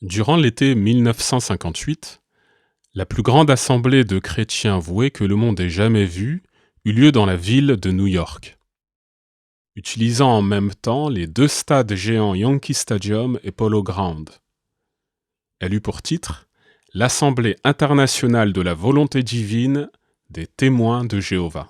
Durant l'été 1958, la plus grande assemblée de chrétiens voués que le monde ait jamais vue eut lieu dans la ville de New York, utilisant en même temps les deux stades géants Yankee Stadium et Polo Ground. Elle eut pour titre « L'Assemblée internationale de la volonté divine des témoins de Jéhovah ».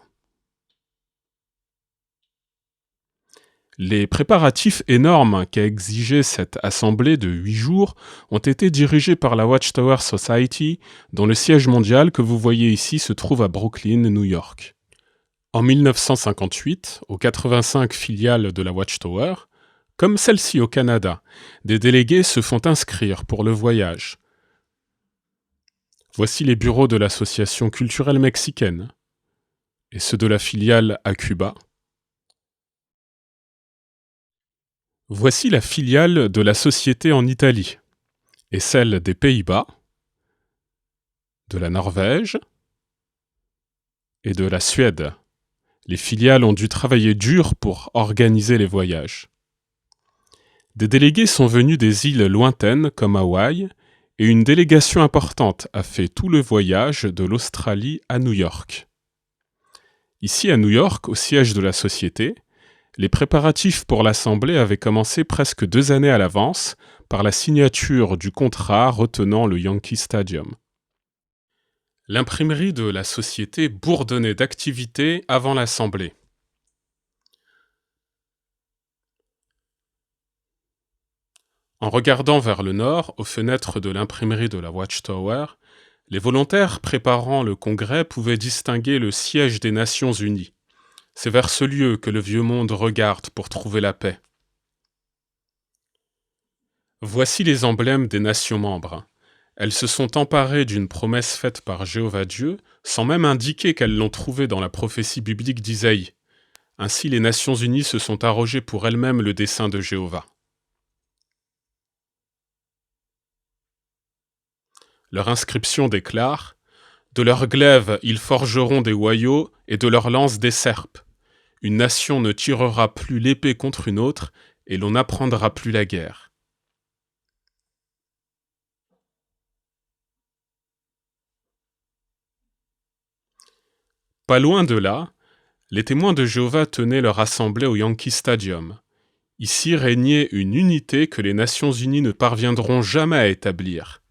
Les préparatifs énormes qu'a exigé cette assemblée de 8 jours ont été dirigés par la Watchtower Society, dont le siège mondial que vous voyez ici se trouve à Brooklyn, New York. En 1958, aux 85 filiales de la Watchtower, comme celle-ci au Canada, des délégués se font inscrire pour le voyage. Voici les bureaux de l'Association culturelle mexicaine et ceux de la filiale à Cuba. Voici la filiale de la société en Italie et celle des Pays-Bas, de la Norvège et de la Suède. Les filiales ont dû travailler dur pour organiser les voyages. Des délégués sont venus des îles lointaines comme Hawaï et une délégation importante a fait tout le voyage de l'Australie à New York. Ici à New York, au siège de la société, les préparatifs pour l'Assemblée avaient commencé presque 2 années à l'avance par la signature du contrat retenant le Yankee Stadium. L'imprimerie de la société bourdonnait d'activité avant l'Assemblée. En regardant vers le nord, aux fenêtres de l'imprimerie de la Watchtower, les volontaires préparant le congrès pouvaient distinguer le siège des Nations Unies. C'est vers ce lieu que le vieux monde regarde pour trouver la paix. Voici les emblèmes des nations membres. Elles se sont emparées d'une promesse faite par Jéhovah Dieu, sans même indiquer qu'elles l'ont trouvée dans la prophétie biblique d'Isaïe. Ainsi, les Nations Unies se sont arrogées pour elles-mêmes le dessein de Jéhovah. Leur inscription déclare « De leurs glaives, ils forgeront des hoyaux et de leurs lances des serpes. Une nation ne tirera plus l'épée contre une autre et l'on n'apprendra plus la guerre. » Pas loin de là, les témoins de Jéhovah tenaient leur assemblée au Yankee Stadium. Ici régnait une unité que les Nations Unies ne parviendront jamais à établir.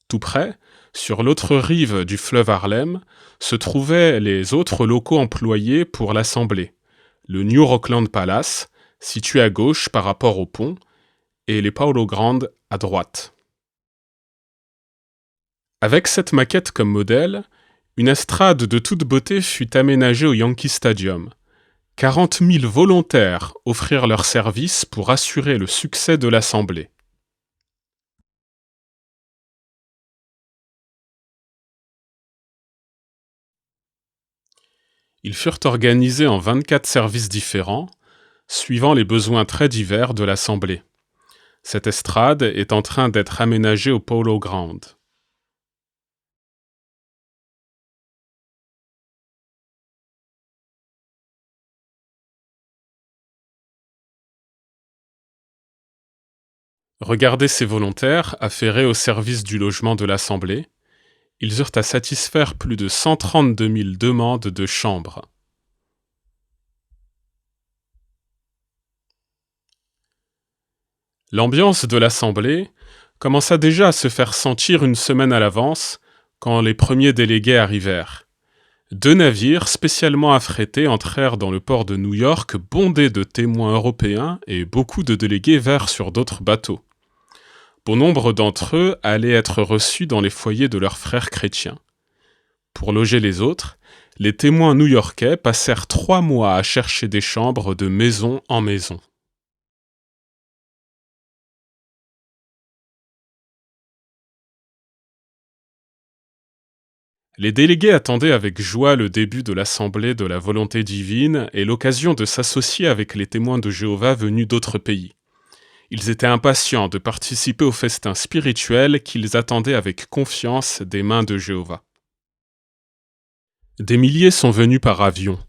Tout près, sur l'autre rive du fleuve Harlem, se trouvaient les autres locaux employés pour l'Assemblée. Le New Rockland Palace, situé à gauche par rapport au pont, et les Polo Ground à droite. Avec cette maquette comme modèle, une estrade de toute beauté fut aménagée au Yankee Stadium. 40 000 volontaires offrirent leurs services pour assurer le succès de l'Assemblée. Ils furent organisés en 24 services différents, suivant les besoins très divers de l'Assemblée. Cette estrade est en train d'être aménagée au Polo Ground. Regardez ces volontaires affairés au service du logement de l'Assemblée. Ils eurent à satisfaire plus de 132 000 demandes de chambres. L'ambiance de l'Assemblée commença déjà à se faire sentir une semaine à l'avance quand les premiers délégués arrivèrent. 2 navires spécialement affrétés entrèrent dans le port de New York bondés de témoins européens et beaucoup de délégués vinrent sur d'autres bateaux. Bon nombre d'entre eux allaient être reçus dans les foyers de leurs frères chrétiens. Pour loger les autres, les témoins new-yorkais passèrent 3 mois à chercher des chambres de maison en maison. Les délégués attendaient avec joie le début de l'Assemblée de la volonté divine et l'occasion de s'associer avec les témoins de Jéhovah venus d'autres pays. Ils étaient impatients de participer au festin spirituel qu'ils attendaient avec confiance des mains de Jéhovah. Des milliers sont venus par avion.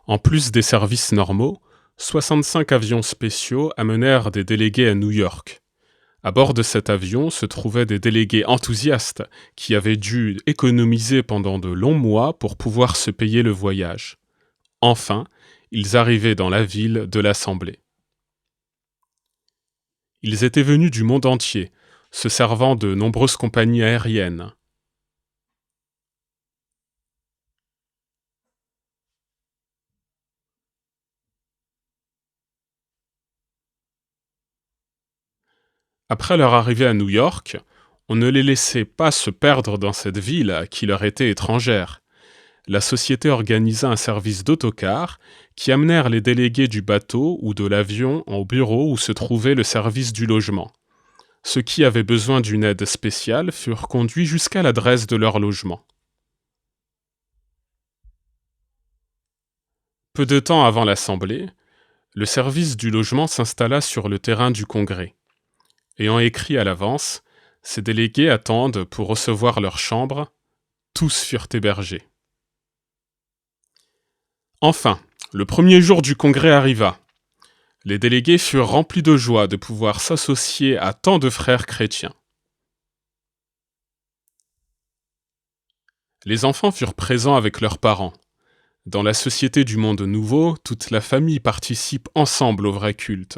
En plus des services normaux, 65 avions spéciaux amenèrent des délégués à New York. À bord de cet avion se trouvaient des délégués enthousiastes qui avaient dû économiser pendant de longs mois pour pouvoir se payer le voyage. Enfin, ils arrivaient dans la ville de l'Assemblée. Ils étaient venus du monde entier, se servant de nombreuses compagnies aériennes. Après leur arrivée à New York, on ne les laissait pas se perdre dans cette ville qui leur était étrangère. La société organisa un service d'autocar qui amenèrent les délégués du bateau ou de l'avion au bureau où se trouvait le service du logement. Ceux qui avaient besoin d'une aide spéciale furent conduits jusqu'à l'adresse de leur logement. Peu de temps avant l'Assemblée, le service du logement s'installa sur le terrain du Congrès. Ayant écrit à l'avance, ces délégués attendent pour recevoir leur chambre. Tous furent hébergés. Enfin, le premier jour du Congrès arriva. Les délégués furent remplis de joie de pouvoir s'associer à tant de frères chrétiens. Les enfants furent présents avec leurs parents. Dans la société du monde nouveau, toute la famille participe ensemble au vrai culte.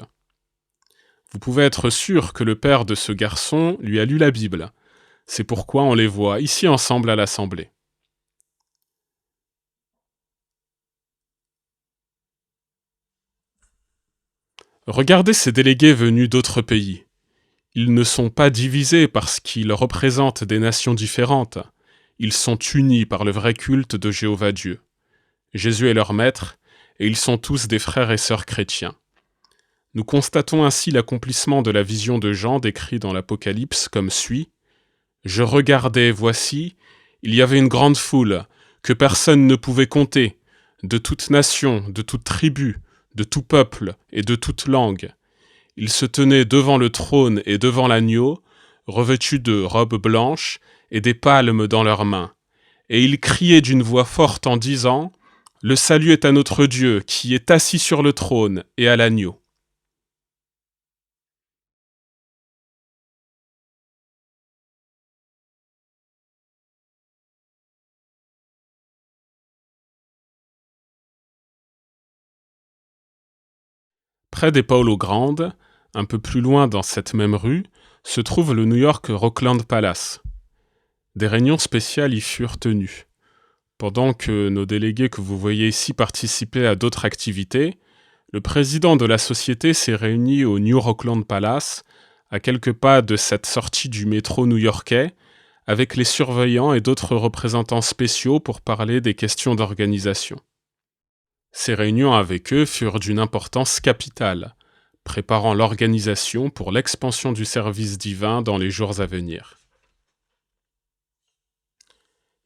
Vous pouvez être sûr que le père de ce garçon lui a lu la Bible. C'est pourquoi on les voit ici ensemble à l'Assemblée. Regardez ces délégués venus d'autres pays. Ils ne sont pas divisés parce qu'ils représentent des nations différentes. Ils sont unis par le vrai culte de Jéhovah Dieu. Jésus est leur maître, et ils sont tous des frères et sœurs chrétiens. Nous constatons ainsi l'accomplissement de la vision de Jean décrit dans l'Apocalypse comme suit. « Je regardais, voici, il y avait une grande foule, que personne ne pouvait compter, de toute nation, de toute tribu, de tout peuple et de toute langue. Ils se tenaient devant le trône et devant l'agneau, revêtus de robes blanches et des palmes dans leurs mains. Et ils criaient d'une voix forte en disant « Le salut est à notre Dieu, qui est assis sur le trône et à l'agneau. » Près des Paulo Grande, un peu plus loin dans cette même rue, se trouve le New York Rockland Palace. Des réunions spéciales y furent tenues. Pendant que nos délégués que vous voyez ici participaient à d'autres activités, le président de la société s'est réuni au New Rockland Palace, à quelques pas de cette sortie du métro new-yorkais, avec les surveillants et d'autres représentants spéciaux pour parler des questions d'organisation. Ces réunions avec eux furent d'une importance capitale, préparant l'organisation pour l'expansion du service divin dans les jours à venir.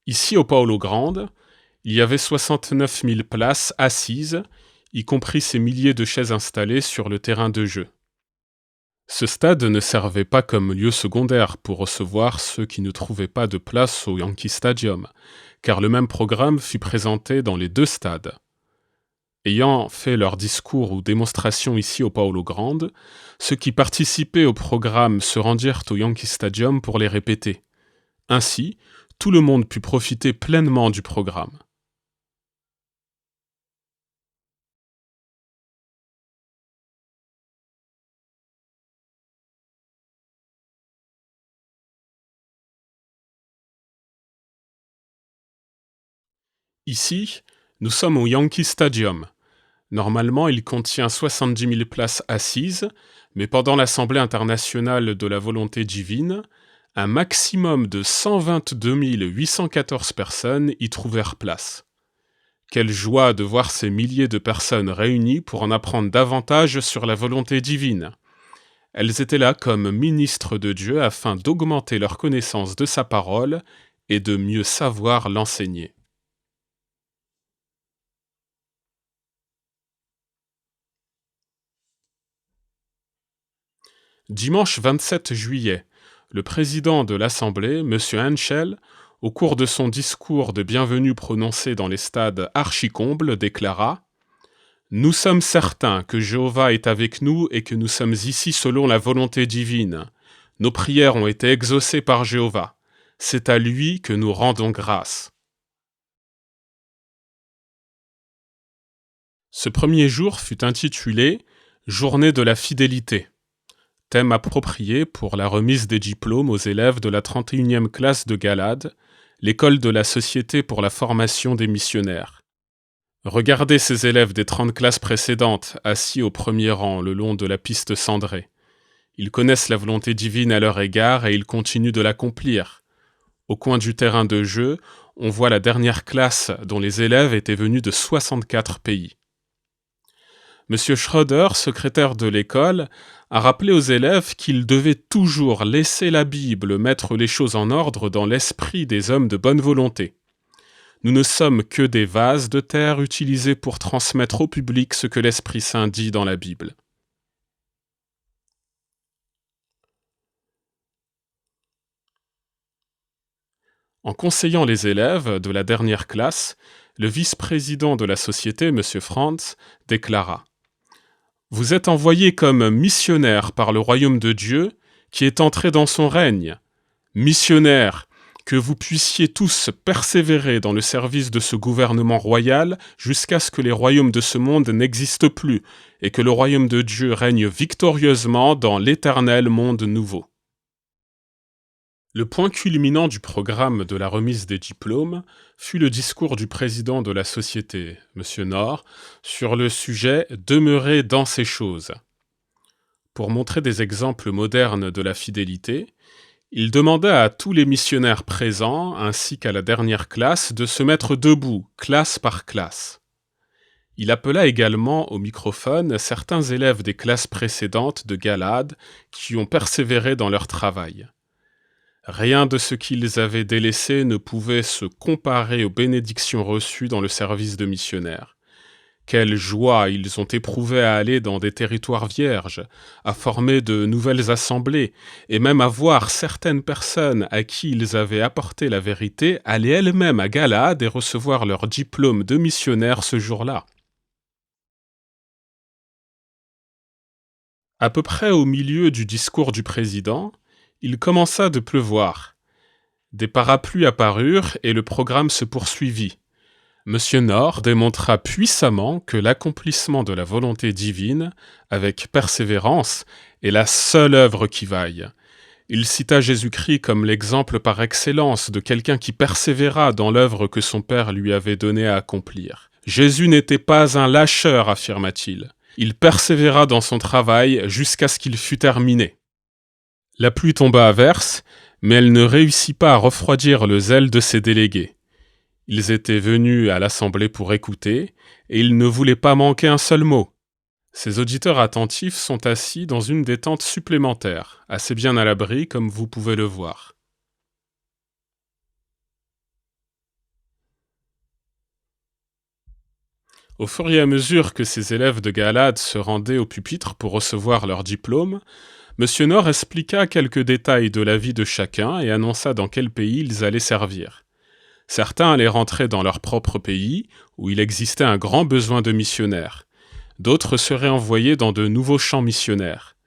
Ici au Paulo Grande, il y avait 69 000 places assises, y compris ces milliers de chaises installées sur le terrain de jeu. Ce stade ne servait pas comme lieu secondaire pour recevoir ceux qui ne trouvaient pas de place au Yankee Stadium, car le même programme fut présenté dans les deux stades. Ayant fait leur discours ou démonstration ici au Paulo Grande, ceux qui participaient au programme se rendirent au Yankee Stadium pour les répéter. Ainsi, tout le monde put profiter pleinement du programme. Ici, nous sommes au Yankee Stadium. Normalement, il contient 70 000 places assises, mais pendant l'Assemblée internationale de la volonté divine, un maximum de 122 814 personnes y trouvèrent place. Quelle joie de voir ces milliers de personnes réunies pour en apprendre davantage sur la volonté divine. Elles étaient là comme ministres de Dieu afin d'augmenter leur connaissance de sa parole et de mieux savoir l'enseigner. Dimanche 27 juillet, le président de l'Assemblée, M. Henschel, au cours de son discours de bienvenue prononcé dans les stades archicombles, déclara « Nous sommes certains que Jéhovah est avec nous et que nous sommes ici selon la volonté divine. Nos prières ont été exaucées par Jéhovah. C'est à lui que nous rendons grâce. » Ce premier jour fut intitulé « Journée de la fidélité », thème approprié pour la remise des diplômes aux élèves de la 31e classe de Galade, l'école de la Société pour la formation des missionnaires. Regardez ces élèves des 30 classes précédentes, assis au premier rang le long de la piste cendrée. Ils connaissent la volonté divine à leur égard et ils continuent de l'accomplir. Au coin du terrain de jeu, on voit la dernière classe dont les élèves étaient venus de 64 pays. Monsieur Schroeder, secrétaire de l'école, a rappelé aux élèves qu'ils devaient toujours laisser la Bible mettre les choses en ordre dans l'esprit des hommes de bonne volonté. Nous ne sommes que des vases de terre utilisés pour transmettre au public ce que l'Esprit Saint dit dans la Bible. En conseillant les élèves de la dernière classe, le vice-président de la société, M. Franz, déclara « Vous êtes envoyés comme missionnaires par le royaume de Dieu qui est entré dans son règne. Missionnaires, que vous puissiez tous persévérer dans le service de ce gouvernement royal jusqu'à ce que les royaumes de ce monde n'existent plus et que le royaume de Dieu règne victorieusement dans l'éternel monde nouveau. » Le point culminant du programme de la remise des diplômes fut le discours du président de la société, M. Nord, sur le sujet « Demeurer dans ces choses ». Pour montrer des exemples modernes de la fidélité, il demanda à tous les missionnaires présents, ainsi qu'à la dernière classe, de se mettre debout, classe par classe. Il appela également au microphone certains élèves des classes précédentes de Galade qui ont persévéré dans leur travail. Rien de ce qu'ils avaient délaissé ne pouvait se comparer aux bénédictions reçues dans le service de missionnaires. Quelle joie ils ont éprouvé à aller dans des territoires vierges, à former de nouvelles assemblées, et même à voir certaines personnes à qui ils avaient apporté la vérité aller elles-mêmes à Galade et recevoir leur diplôme de missionnaire ce jour-là. À peu près au milieu du discours du président, il commença de pleuvoir. Des parapluies apparurent et le programme se poursuivit. Monsieur Nord démontra puissamment que l'accomplissement de la volonté divine, avec persévérance, est la seule œuvre qui vaille. Il cita Jésus-Christ comme l'exemple par excellence de quelqu'un qui persévéra dans l'œuvre que son Père lui avait donnée à accomplir. Jésus n'était pas un lâcheur, affirma-t-il. Il persévéra dans son travail jusqu'à ce qu'il fût terminé. La pluie tomba à verse, mais elle ne réussit pas à refroidir le zèle de ses délégués. Ils étaient venus à l'assemblée pour écouter, et ils ne voulaient pas manquer un seul mot. Ces auditeurs attentifs sont assis dans une des tentes supplémentaires, assez bien à l'abri comme vous pouvez le voir. Au fur et à mesure que ces élèves de Galade se rendaient au pupitre pour recevoir leur diplôme, M. Nord expliqua quelques détails de la vie de chacun et annonça dans quel pays ils allaient servir. Certains allaient rentrer dans leur propre pays, où il existait un grand besoin de missionnaires. D'autres seraient envoyés dans de nouveaux champs missionnaires.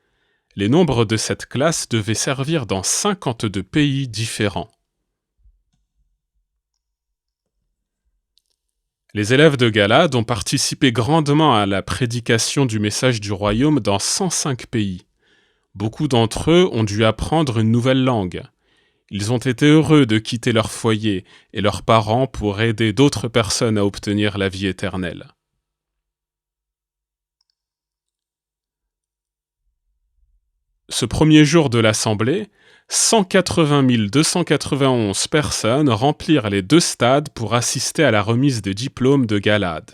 Les nombres de cette classe devaient servir dans 52 pays différents. Les élèves de Galade ont participé grandement à la prédication du message du royaume dans 105 pays. Beaucoup d'entre eux ont dû apprendre une nouvelle langue. Ils ont été heureux de quitter leur foyer et leurs parents pour aider d'autres personnes à obtenir la vie éternelle. Ce premier jour de l'Assemblée, 180 291 personnes remplirent les 2 stades pour assister à la remise des diplômes de Galade.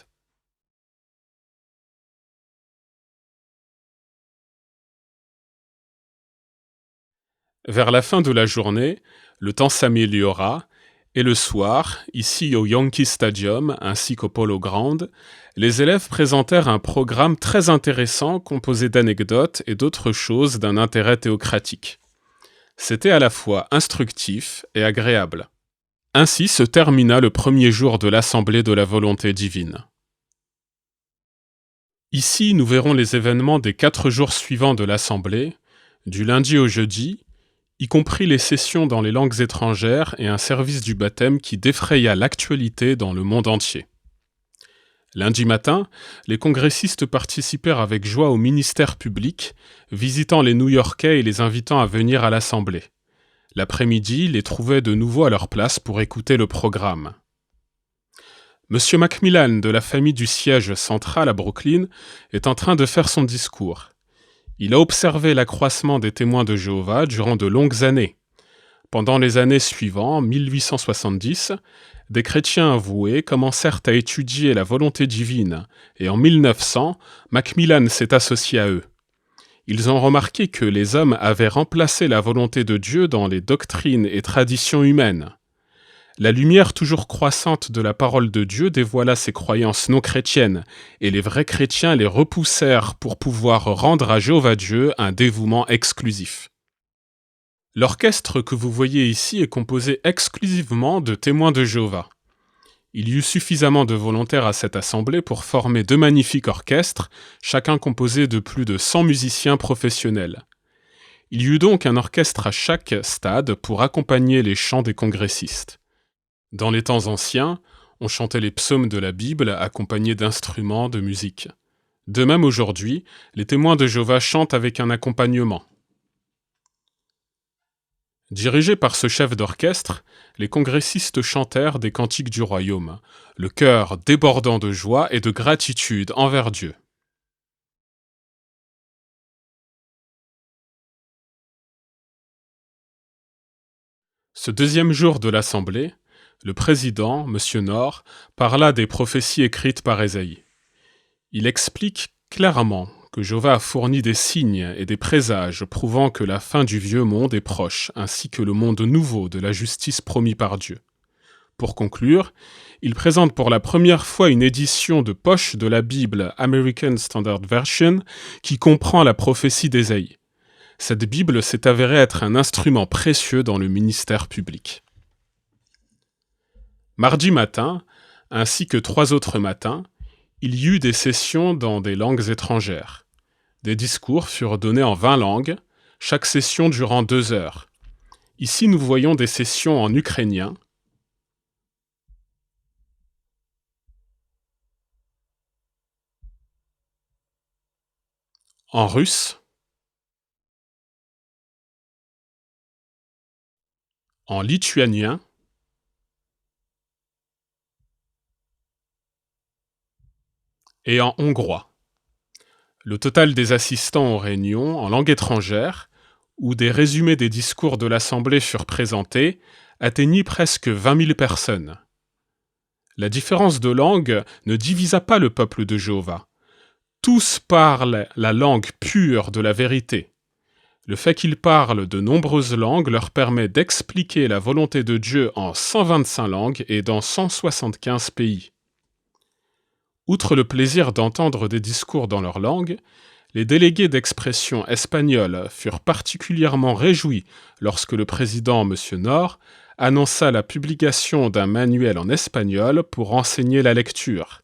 Vers la fin de la journée, le temps s'améliora et le soir, ici au Yankee Stadium ainsi qu'au Polo Ground, les élèves présentèrent un programme très intéressant composé d'anecdotes et d'autres choses d'un intérêt théocratique. C'était à la fois instructif et agréable. Ainsi se termina le premier jour de l'Assemblée de la volonté divine. Ici, nous verrons les événements des 4 jours suivants de l'Assemblée, du lundi au jeudi, y compris les sessions dans les langues étrangères et un service du baptême qui défraya l'actualité dans le monde entier. Lundi matin, les congressistes participèrent avec joie au ministère public, visitant les New-Yorkais et les invitant à venir à l'Assemblée. L'après-midi, les trouvaient de nouveau à leur place pour écouter le programme. Monsieur Macmillan, de la famille du siège central à Brooklyn, est en train de faire son discours. Il a observé l'accroissement des témoins de Jéhovah durant de longues années. Pendant les années suivantes, 1870, des chrétiens avoués commencèrent à étudier la volonté divine, et en 1900, Macmillan s'est associé à eux. Ils ont remarqué que les hommes avaient remplacé la volonté de Dieu dans les doctrines et traditions humaines. La lumière toujours croissante de la parole de Dieu dévoila ces croyances non chrétiennes, et les vrais chrétiens les repoussèrent pour pouvoir rendre à Jéhovah Dieu un dévouement exclusif. L'orchestre que vous voyez ici est composé exclusivement de témoins de Jéhovah. Il y eut suffisamment de volontaires à cette assemblée pour former 2 magnifiques orchestres, chacun composé de plus de 100 musiciens professionnels. Il y eut donc un orchestre à chaque stade pour accompagner les chants des congressistes. Dans les temps anciens, on chantait les psaumes de la Bible accompagnés d'instruments de musique. De même aujourd'hui, les témoins de Jéhovah chantent avec un accompagnement. Dirigés par ce chef d'orchestre, les congressistes chantèrent des cantiques du royaume, le cœur débordant de joie et de gratitude envers Dieu. Ce deuxième jour de l'Assemblée, le président, M. Nord, parla des prophéties écrites par Ésaïe. Il explique clairement que Jéhovah a fourni des signes et des présages prouvant que la fin du vieux monde est proche, ainsi que le monde nouveau de la justice promis par Dieu. Pour conclure, il présente pour la première fois une édition de poche de la Bible American Standard Version qui comprend la prophétie d'Ésaïe. Cette Bible s'est avérée être un instrument précieux dans le ministère public. Mardi matin, ainsi que 3 autres matins, il y eut des sessions dans des langues étrangères. Des discours furent donnés en 20 langues, chaque session durant 2 heures. Ici, nous voyons des sessions en ukrainien, en russe, en lituanien, et en hongrois. Le total des assistants aux réunions en langue étrangère, où des résumés des discours de l'Assemblée furent présentés, atteignit presque 20 000 personnes. La différence de langue ne divisa pas le peuple de Jéhovah. Tous parlent la langue pure de la vérité. Le fait qu'ils parlent de nombreuses langues leur permet d'expliquer la volonté de Dieu en 125 langues et dans 175 pays. Outre le plaisir d'entendre des discours dans leur langue, les délégués d'expression espagnole furent particulièrement réjouis lorsque le président, M. Nord, annonça la publication d'un manuel en espagnol pour enseigner la lecture.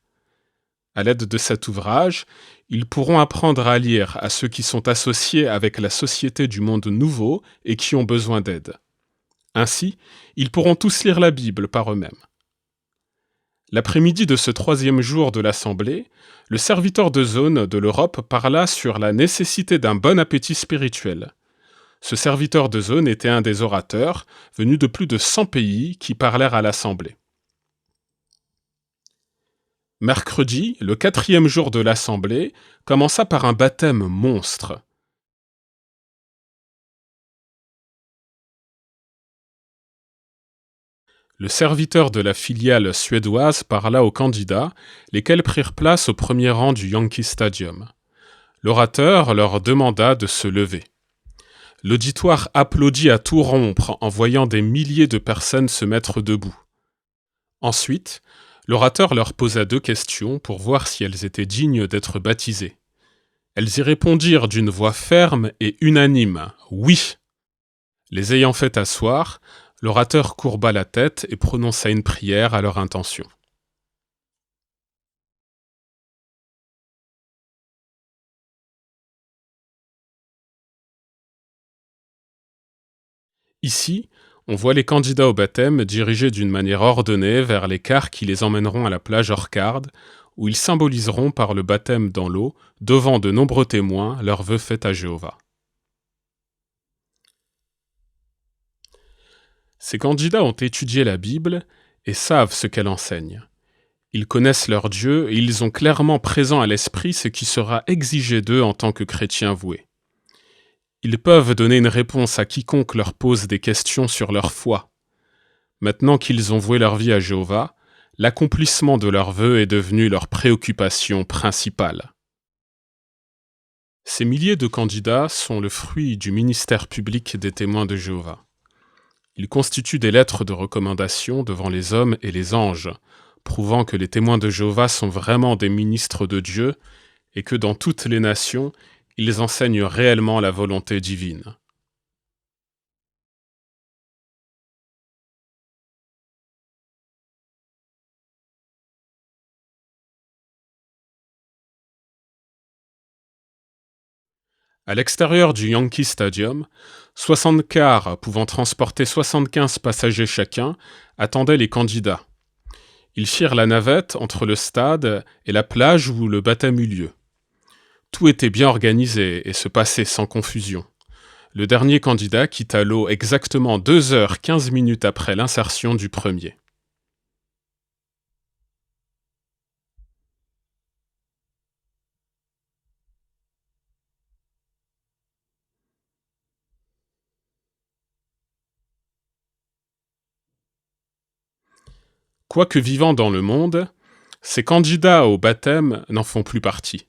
À l'aide de cet ouvrage, ils pourront apprendre à lire à ceux qui sont associés avec la société du monde nouveau et qui ont besoin d'aide. Ainsi, ils pourront tous lire la Bible par eux-mêmes. L'après-midi de ce 3e jour de l'Assemblée, le serviteur de zone de l'Europe parla sur la nécessité d'un bon appétit spirituel. Ce serviteur de zone était un des orateurs, venus de plus de 100 pays, qui parlèrent à l'Assemblée. Mercredi, le 4e jour de l'Assemblée, commença par un baptême monstre. Le serviteur de la filiale suédoise parla aux candidats, lesquels prirent place au premier rang du Yankee Stadium. L'orateur leur demanda de se lever. L'auditoire applaudit à tout rompre en voyant des milliers de personnes se mettre debout. Ensuite, l'orateur leur posa 2 questions pour voir si elles étaient dignes d'être baptisées. Elles y répondirent d'une voix ferme et unanime « Oui ». Les ayant fait asseoir, L'orateur courba la tête et prononça une prière à leur intention. Ici, on voit les candidats au baptême dirigés d'une manière ordonnée vers les cars qui les emmèneront à la plage Orcade, où ils symboliseront par le baptême dans l'eau, devant de nombreux témoins, leurs vœux faits à Jéhovah. Ces candidats ont étudié la Bible et savent ce qu'elle enseigne. Ils connaissent leur Dieu et ils ont clairement présent à l'esprit ce qui sera exigé d'eux en tant que chrétiens voués. Ils peuvent donner une réponse à quiconque leur pose des questions sur leur foi. Maintenant qu'ils ont voué leur vie à Jéhovah, l'accomplissement de leurs vœux est devenu leur préoccupation principale. Ces milliers de candidats sont le fruit du ministère public des témoins de Jéhovah. Ils constituent des lettres de recommandation devant les hommes et les anges, prouvant que les témoins de Jéhovah sont vraiment des ministres de Dieu et que dans toutes les nations, ils enseignent réellement la volonté divine. À l'extérieur du Yankee Stadium, 60 cars pouvant transporter 75 passagers chacun attendaient les candidats. Ils firent la navette entre le stade et la plage où le baptême eut lieu. Tout était bien organisé et se passait sans confusion. Le dernier candidat quitta l'eau exactement 2 h 15 après l'insertion du premier. Quoique vivant dans le monde, ces candidats au baptême n'en font plus partie.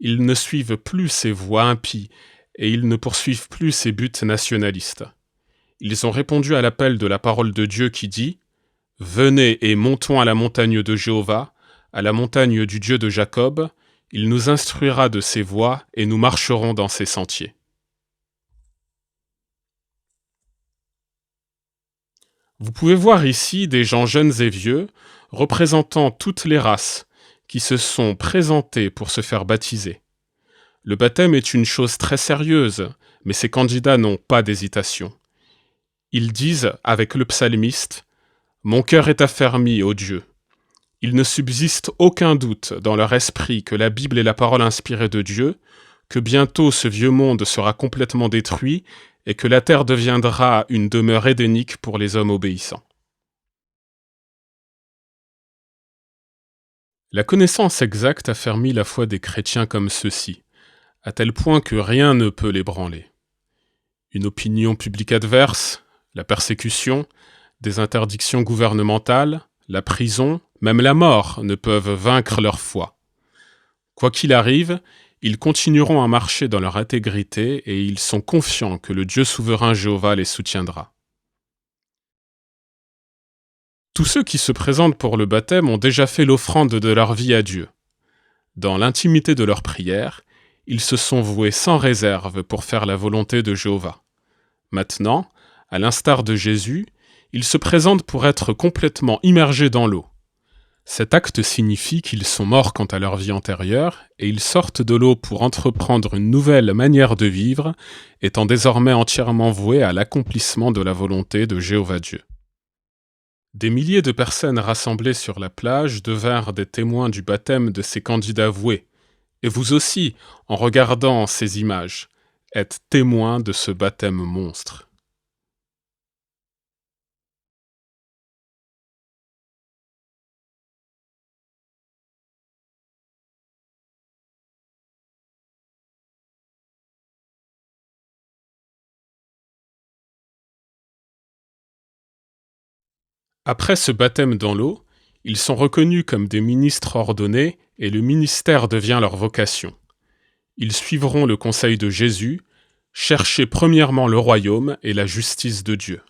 Ils ne suivent plus ces voies impies et ils ne poursuivent plus ces buts nationalistes. Ils ont répondu à l'appel de la parole de Dieu qui dit « Venez et montons à la montagne de Jéhovah, à la montagne du Dieu de Jacob, il nous instruira de ses voies et nous marcherons dans ses sentiers. » Vous pouvez voir ici des gens jeunes et vieux, représentant toutes les races, qui se sont présentés pour se faire baptiser. Le baptême est une chose très sérieuse, mais ces candidats n'ont pas d'hésitation. Ils disent, avec le psalmiste, « Mon cœur est affermi, ô Dieu ». Il ne subsiste aucun doute dans leur esprit que la Bible est la parole inspirée de Dieu, que bientôt ce vieux monde sera complètement détruit et que la terre deviendra une demeure édénique pour les hommes obéissants. La connaissance exacte affermit la foi des chrétiens comme ceux-ci, à tel point que rien ne peut l'ébranler. Une opinion publique adverse, la persécution, des interdictions gouvernementales, la prison, même la mort ne peuvent vaincre leur foi. Quoi qu'il arrive, ils continueront à marcher dans leur intégrité et ils sont confiants que le Dieu souverain Jéhovah les soutiendra. Tous ceux qui se présentent pour le baptême ont déjà fait l'offrande de leur vie à Dieu. Dans l'intimité de leur prière, ils se sont voués sans réserve pour faire la volonté de Jéhovah. Maintenant, à l'instar de Jésus, ils se présentent pour être complètement immergés dans l'eau. Cet acte signifie qu'ils sont morts quant à leur vie antérieure et ils sortent de l'eau pour entreprendre une nouvelle manière de vivre, étant désormais entièrement voués à l'accomplissement de la volonté de Jéhovah Dieu. Des milliers de personnes rassemblées sur la plage devinrent des témoins du baptême de ces candidats voués. Et vous aussi, en regardant ces images, êtes témoins de ce baptême monstre. Après ce baptême dans l'eau, ils sont reconnus comme des ministres ordonnés et le ministère devient leur vocation. Ils suivront le conseil de Jésus, chercher premièrement le royaume et la justice de Dieu.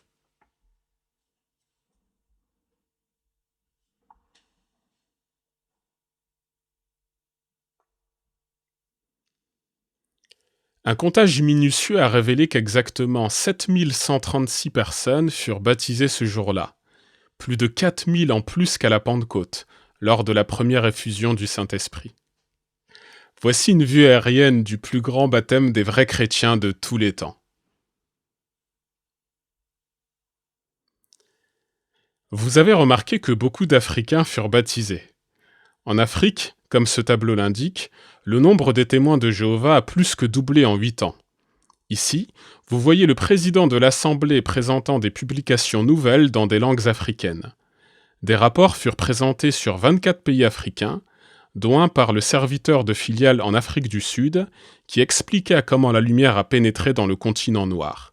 Un comptage minutieux a révélé qu'exactement 7136 personnes furent baptisées ce jour-là, plus de 4000 en plus qu'à la Pentecôte, lors de la première effusion du Saint-Esprit. Voici une vue aérienne du plus grand baptême des vrais chrétiens de tous les temps. Vous avez remarqué que beaucoup d'Africains furent baptisés. En Afrique, comme ce tableau l'indique, le nombre des témoins de Jéhovah a plus que doublé en 8 ans. Ici, vous voyez le président de l'Assemblée présentant des publications nouvelles dans des langues africaines. Des rapports furent présentés sur 24 pays africains, dont un par le serviteur de filiale en Afrique du Sud, qui expliqua comment la lumière a pénétré dans le continent noir.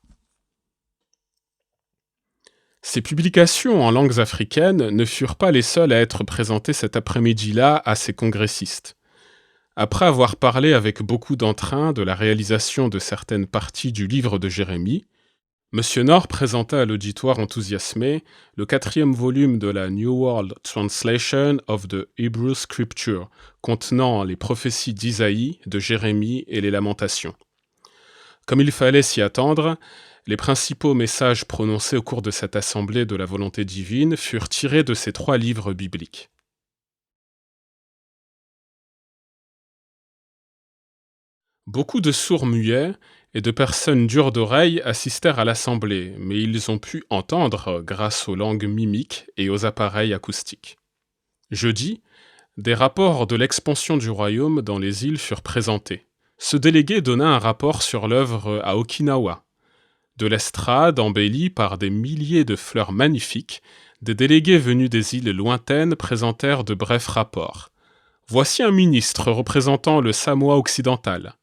Ces publications en langues africaines ne furent pas les seules à être présentées cet après-midi-là à ces congressistes. Après avoir parlé avec beaucoup d'entrain de la réalisation de certaines parties du livre de Jérémie, M. Nord présenta à l'auditoire enthousiasmé le 4e volume de la New World Translation of the Hebrew Scripture, contenant les prophéties d'Isaïe, de Jérémie et les lamentations. Comme il fallait s'y attendre, les principaux messages prononcés au cours de cette assemblée de la volonté divine furent tirés de ces 3 livres bibliques. Beaucoup de sourds-muets et de personnes dures d'oreille assistèrent à l'assemblée, mais ils ont pu entendre grâce aux langues mimiques et aux appareils acoustiques. Jeudi, des rapports de l'expansion du royaume dans les îles furent présentés. Ce délégué donna un rapport sur l'œuvre à Okinawa. De l'estrade embellie par des milliers de fleurs magnifiques, des délégués venus des îles lointaines présentèrent de brefs rapports. Voici un ministre représentant le Samoa occidental.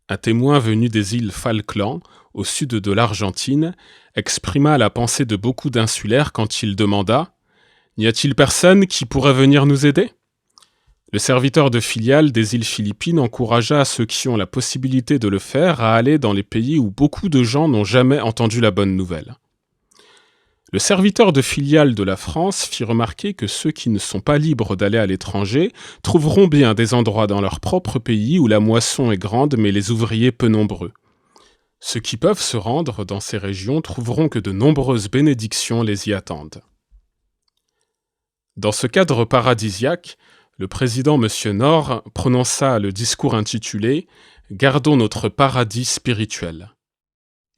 Un témoin venu des îles Falkland, au sud de l'Argentine, exprima la pensée de beaucoup d'insulaires quand il demanda « N'y a-t-il personne qui pourrait venir nous aider ?» Le serviteur de filiale des îles Philippines encouragea ceux qui ont la possibilité de le faire à aller dans les pays où beaucoup de gens n'ont jamais entendu la bonne nouvelle. Le serviteur de filiale de la France fit remarquer que ceux qui ne sont pas libres d'aller à l'étranger trouveront bien des endroits dans leur propre pays où la moisson est grande mais les ouvriers peu nombreux. Ceux qui peuvent se rendre dans ces régions trouveront que de nombreuses bénédictions les y attendent. Dans ce cadre paradisiaque, le président M. Nord prononça le discours intitulé « Gardons notre paradis spirituel ».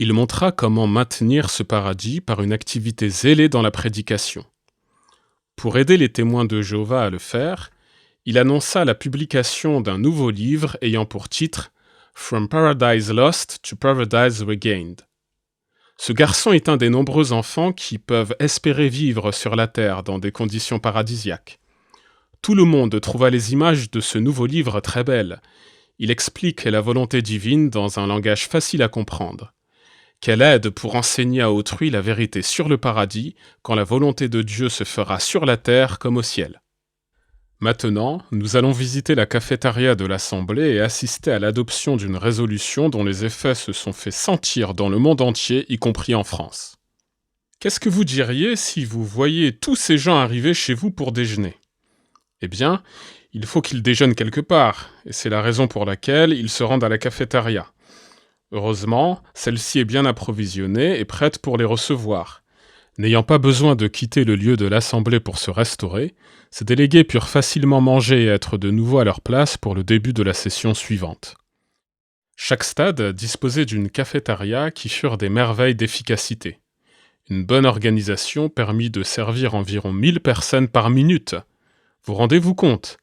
Il montra comment maintenir ce paradis par une activité zélée dans la prédication. Pour aider les témoins de Jéhovah à le faire, il annonça la publication d'un nouveau livre ayant pour titre « From Paradise Lost to Paradise Regained ». Ce garçon est un des nombreux enfants qui peuvent espérer vivre sur la terre dans des conditions paradisiaques. Tout le monde trouva les images de ce nouveau livre très belles. Il explique la volonté divine dans un langage facile à comprendre. Quelle aide pour enseigner à autrui la vérité sur le paradis quand la volonté de Dieu se fera sur la terre comme au ciel. Maintenant, nous allons visiter la cafétéria de l'Assemblée et assister à l'adoption d'une résolution dont les effets se sont fait sentir dans le monde entier, y compris en France. Qu'est-ce que vous diriez si vous voyiez tous ces gens arriver chez vous pour déjeuner ? Eh bien, il faut qu'ils déjeunent quelque part, et c'est la raison pour laquelle ils se rendent à la cafétéria. Heureusement, celle-ci est bien approvisionnée et prête pour les recevoir. N'ayant pas besoin de quitter le lieu de l'Assemblée pour se restaurer, ces délégués purent facilement manger et être de nouveau à leur place pour le début de la session suivante. Chaque stade disposait d'une cafétéria qui furent des merveilles d'efficacité. Une bonne organisation permit de servir environ 1000 personnes par minute. Vous rendez-vous compte ?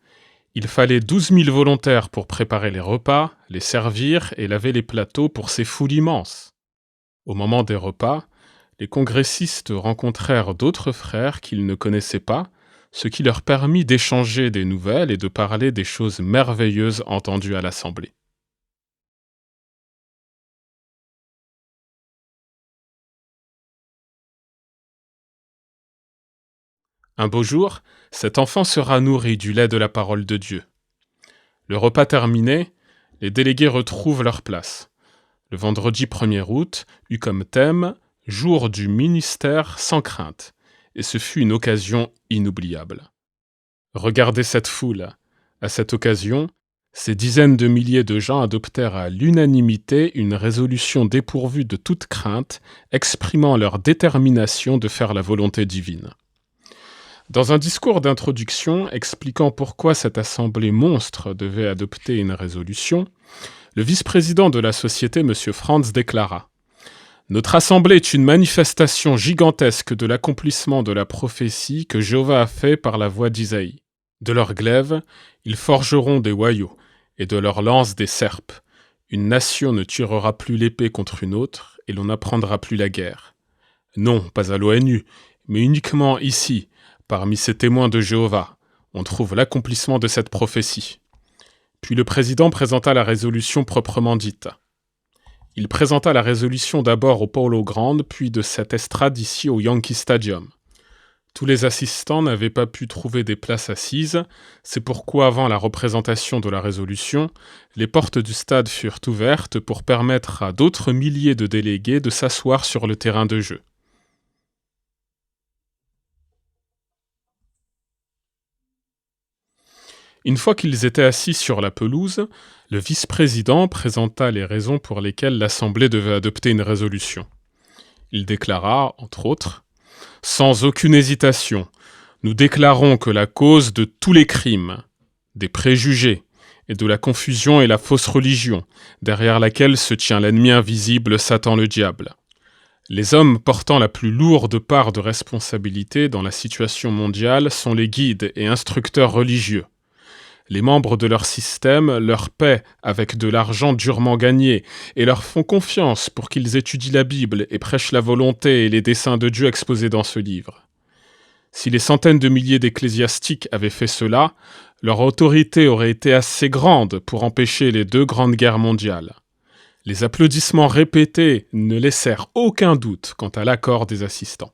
Il fallait 12 000 volontaires pour préparer les repas, les servir et laver les plateaux pour ces foules immenses. Au moment des repas, les congressistes rencontrèrent d'autres frères qu'ils ne connaissaient pas, ce qui leur permit d'échanger des nouvelles et de parler des choses merveilleuses entendues à l'Assemblée. Un beau jour, cet enfant sera nourri du lait de la parole de Dieu. Le repas terminé, les délégués retrouvent leur place. Le vendredi 1er août eut comme thème « Jour du ministère sans crainte » et ce fut une occasion inoubliable. Regardez cette foule. À cette occasion, Ces dizaines de milliers de gens adoptèrent à l'unanimité une résolution dépourvue de toute crainte, exprimant leur détermination de faire la volonté divine. Dans un discours d'introduction expliquant pourquoi cette assemblée monstre devait adopter une résolution, le vice-président de la société, M. Franz, déclara « Notre assemblée est une manifestation gigantesque de l'accomplissement de la prophétie que Jéhovah a fait par la voix d'Isaïe. De leurs glaives, ils forgeront des hoyaux, et de leurs lances des serpes. Une nation ne tirera plus l'épée contre une autre, et l'on n'apprendra plus la guerre. Non, pas à l'ONU, mais uniquement ici, parmi ces témoins de Jéhovah, on trouve l'accomplissement de cette prophétie. » Puis le président présenta la résolution proprement dite. Il présenta la résolution d'abord au Polo Ground, puis de cette estrade ici au Yankee Stadium. Tous les assistants n'avaient pas pu trouver des places assises, c'est pourquoi avant la représentation de la résolution, les portes du stade furent ouvertes pour permettre à d'autres milliers de délégués de s'asseoir sur le terrain de jeu. Une fois qu'ils étaient assis sur la pelouse, le vice-président présenta les raisons pour lesquelles l'Assemblée devait adopter une résolution. Il déclara, entre autres, « Sans aucune hésitation, nous déclarons que la cause de tous les crimes, des préjugés et de la confusion est la fausse religion, derrière laquelle se tient l'ennemi invisible, Satan le diable. Les hommes portant la plus lourde part de responsabilité dans la situation mondiale sont les guides et instructeurs religieux. Les membres de leur système leur paient avec de l'argent durement gagné et leur font confiance pour qu'ils étudient la Bible et prêchent la volonté et les desseins de Dieu exposés dans ce livre. Si les centaines de milliers d'ecclésiastiques avaient fait cela, leur autorité aurait été assez grande pour empêcher les 2 grandes guerres mondiales. Les applaudissements répétés ne laissèrent aucun doute quant à l'accord des assistants.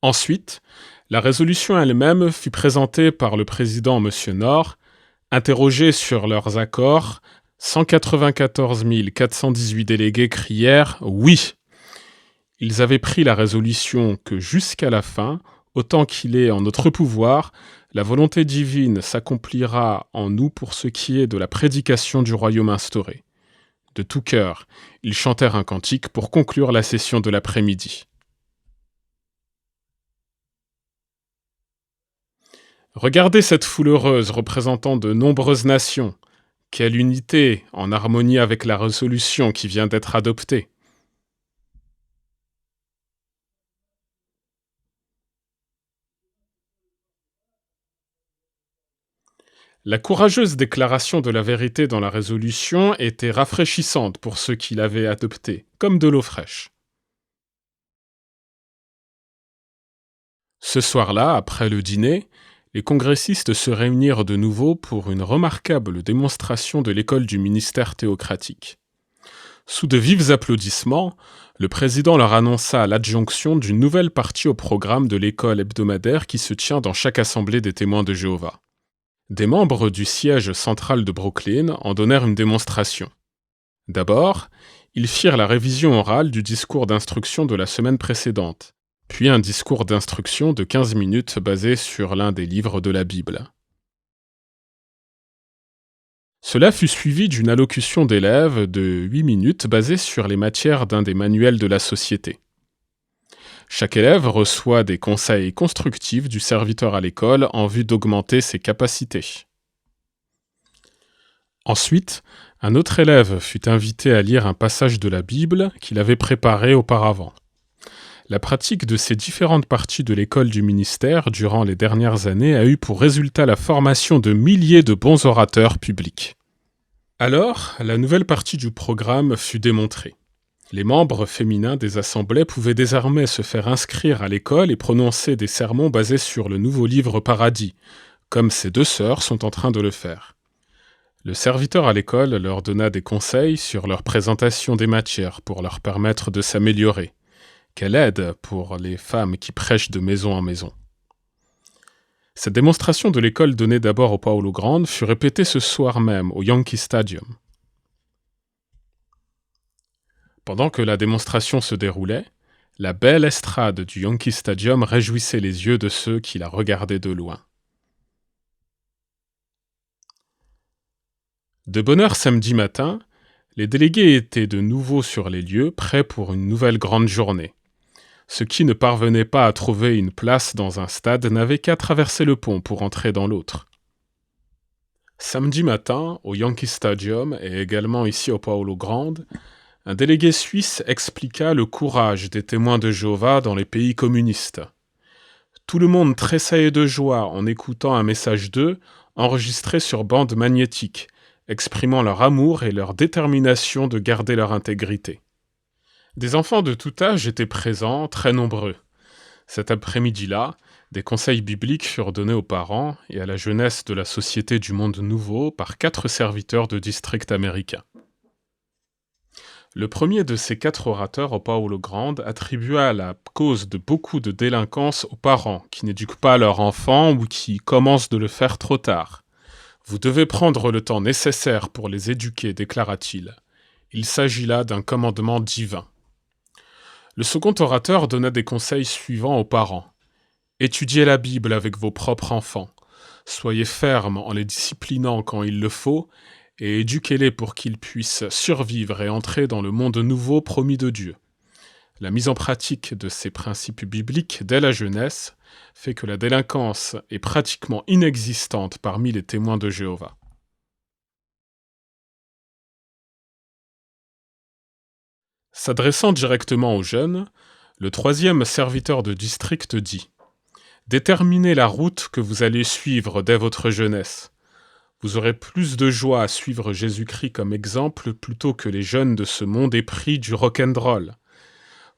Ensuite, la résolution elle-même fut présentée par le président M. Nord. Interrogés sur leurs accords, 194 418 délégués crièrent « Oui ». Ils avaient pris la résolution que jusqu'à la fin, autant qu'il est en notre pouvoir, la volonté divine s'accomplira en nous pour ce qui est de la prédication du royaume instauré. De tout cœur, ils chantèrent un cantique pour conclure la session de l'après-midi. Regardez cette foule heureuse représentant de nombreuses nations. Quelle unité, en harmonie avec la résolution qui vient d'être adoptée. La courageuse déclaration de la vérité dans la résolution était rafraîchissante pour ceux qui l'avaient adoptée, comme de l'eau fraîche. Ce soir-là, après le dîner, les congressistes se réunirent de nouveau pour une remarquable démonstration de l'école du ministère théocratique. Sous de vifs applaudissements, le président leur annonça l'adjonction d'une nouvelle partie au programme de l'école hebdomadaire qui se tient dans chaque assemblée des témoins de Jéhovah. Des membres du siège central de Brooklyn en donnèrent une démonstration. D'abord, ils firent la révision orale du discours d'instruction de la semaine précédente, puis un discours d'instruction de 15 minutes basé sur l'un des livres de la Bible. Cela fut suivi d'une allocution d'élèves de 8 minutes basée sur les matières d'un des manuels de la société. Chaque élève reçoit des conseils constructifs du serviteur à l'école en vue d'augmenter ses capacités. Ensuite, un autre élève fut invité à lire un passage de la Bible qu'il avait préparé auparavant. La pratique de ces différentes parties de l'école du ministère durant les dernières années a eu pour résultat la formation de milliers de bons orateurs publics. Alors, la nouvelle partie du programme fut démontrée. Les membres féminins des assemblées pouvaient désormais se faire inscrire à l'école et prononcer des sermons basés sur le nouveau livre Paradis, comme ces 2 sœurs sont en train de le faire. Le serviteur à l'école leur donna des conseils sur leur présentation des matières pour leur permettre de s'améliorer. Quelle aide pour les femmes qui prêchent de maison en maison. Cette démonstration de l'école donnée d'abord au Polo Ground fut répétée ce soir même au Yankee Stadium. Pendant que la démonstration se déroulait, La belle estrade du Yankee Stadium réjouissait les yeux de ceux qui la regardaient de loin. De bonne heure samedi matin, les délégués étaient de nouveau sur les lieux, prêts pour une nouvelle grande journée. Ceux qui ne parvenaient pas à trouver une place dans un stade n'avaient qu'à traverser le pont pour entrer dans l'autre. Samedi matin, au Yankee Stadium et également ici au Paulo Grande, un délégué suisse expliqua le courage des témoins de Jéhovah dans les pays communistes. Tout le monde tressaillait de joie en écoutant un message d'eux enregistré sur bande magnétique, exprimant leur amour et leur détermination de garder leur intégrité. Des enfants de tout âge étaient présents, très nombreux. Cet après-midi-là, des conseils bibliques furent donnés aux parents et à la jeunesse de la Société du Monde Nouveau par 4 serviteurs de district américains. Le premier de ces 4 orateurs au Paulo Grande attribua la cause de beaucoup de délinquance aux parents qui n'éduquent pas leurs enfants ou qui commencent de le faire trop tard. « Vous devez prendre le temps nécessaire pour les éduquer », déclara-t-il. Il s'agit là d'un commandement divin. Le second orateur donna des conseils suivants aux parents. Étudiez la Bible avec vos propres enfants. Soyez fermes en les disciplinant quand il le faut et éduquez-les pour qu'ils puissent survivre et entrer dans le monde nouveau promis de Dieu. La mise en pratique de ces principes bibliques dès la jeunesse fait que la délinquance est pratiquement inexistante parmi les témoins de Jéhovah. S'adressant directement aux jeunes, le troisième serviteur de district dit « Déterminez la route que vous allez suivre dès votre jeunesse. Vous aurez plus de joie à suivre Jésus-Christ comme exemple plutôt que les jeunes de ce monde épris du rock'n'roll.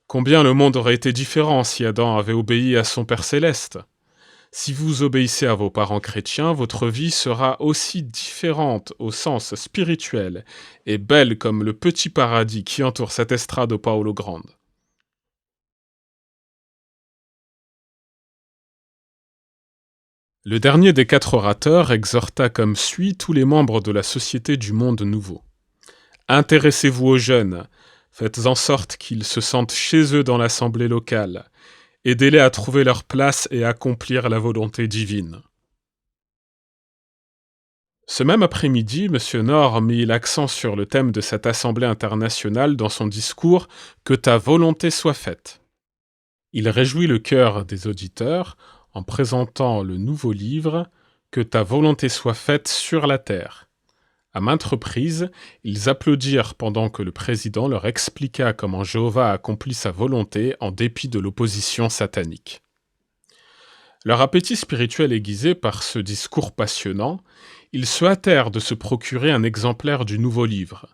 Combien le monde aurait été différent si Adam avait obéi à son Père céleste. Si vous obéissez à vos parents chrétiens, votre vie sera aussi différente au sens spirituel et belle comme le petit paradis qui entoure cette estrade au Paulo Grande. » Le dernier des 4 orateurs exhorta comme suit tous les membres de la Société du Monde Nouveau. « Intéressez-vous aux jeunes, faites en sorte qu'ils se sentent chez eux dans l'assemblée locale. Aidez-les à trouver leur place et à accomplir la volonté divine. » Ce même après-midi, M. Nord mit l'accent sur le thème de cette assemblée internationale dans son discours « Que ta volonté soit faite ». Il réjouit le cœur des auditeurs en présentant le nouveau livre « Que ta volonté soit faite sur la terre ». À maintes reprises, ils applaudirent pendant que le président leur expliqua comment Jéhovah a accompli sa volonté en dépit de l'opposition satanique. Leur appétit spirituel aiguisé par ce discours passionnant, ils se hâtèrent de se procurer un exemplaire du nouveau livre.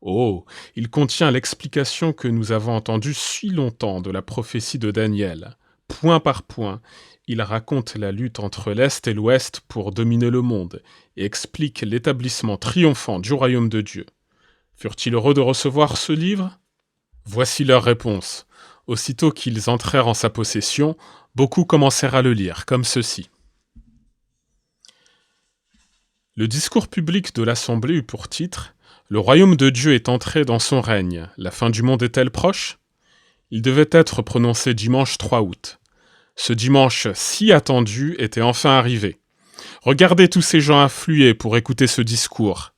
Oh, il contient l'explication que nous avons entendue si longtemps de la prophétie de Daniel. Point par point, il raconte la lutte entre l'Est et l'Ouest pour dominer le monde et explique l'établissement triomphant du royaume de Dieu. Furent-ils heureux de recevoir ce livre ? Voici leur réponse. Aussitôt qu'ils entrèrent en sa possession, beaucoup commencèrent à le lire, comme ceci. Le discours public de l'Assemblée eut pour titre « Le royaume de Dieu est entré dans son règne. La fin du monde est-elle proche ?» Il devait être prononcé dimanche 3 août. Ce dimanche si attendu était enfin arrivé. Regardez tous ces gens affluer pour écouter ce discours.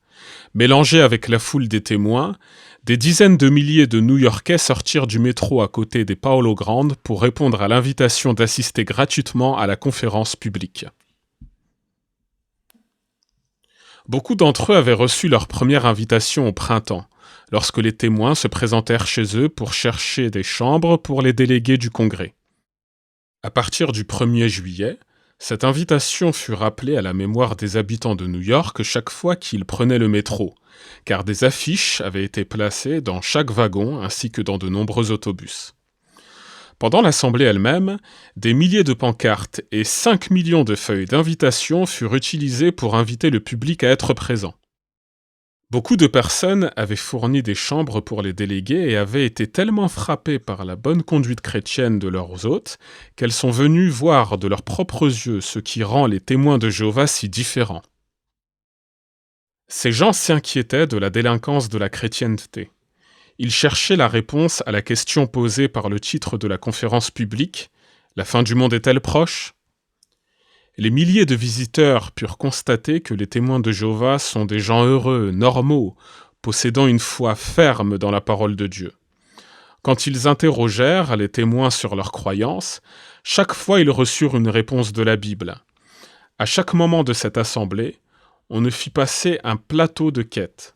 Mélangés avec la foule des témoins, des dizaines de milliers de New-Yorkais sortirent du métro à côté des Paulo Grande pour répondre à l'invitation d'assister gratuitement à la conférence publique. Beaucoup d'entre eux avaient reçu leur première invitation au printemps, lorsque les témoins se présentèrent chez eux pour chercher des chambres pour les délégués du Congrès. À partir du 1er juillet, cette invitation fut rappelée à la mémoire des habitants de New York chaque fois qu'ils prenaient le métro, car des affiches avaient été placées dans chaque wagon ainsi que dans de nombreux autobus. Pendant l'assemblée elle-même, des milliers de pancartes et 5 millions de feuilles d'invitation furent utilisées pour inviter le public à être présent. Beaucoup de personnes avaient fourni des chambres pour les délégués et avaient été tellement frappées par la bonne conduite chrétienne de leurs hôtes qu'elles sont venues voir de leurs propres yeux ce qui rend les témoins de Jéhovah si différents. Ces gens s'inquiétaient de la délinquance de la chrétienté. Ils cherchaient la réponse à la question posée par le titre de la conférence publique « La fin du monde est-elle proche ?» Les milliers de visiteurs purent constater que les témoins de Jéhovah sont des gens heureux, normaux, possédant une foi ferme dans la parole de Dieu. Quand ils interrogèrent les témoins sur leurs croyances, chaque fois ils reçurent une réponse de la Bible. À chaque moment de cette assemblée, on ne fit passer un plateau de quêtes.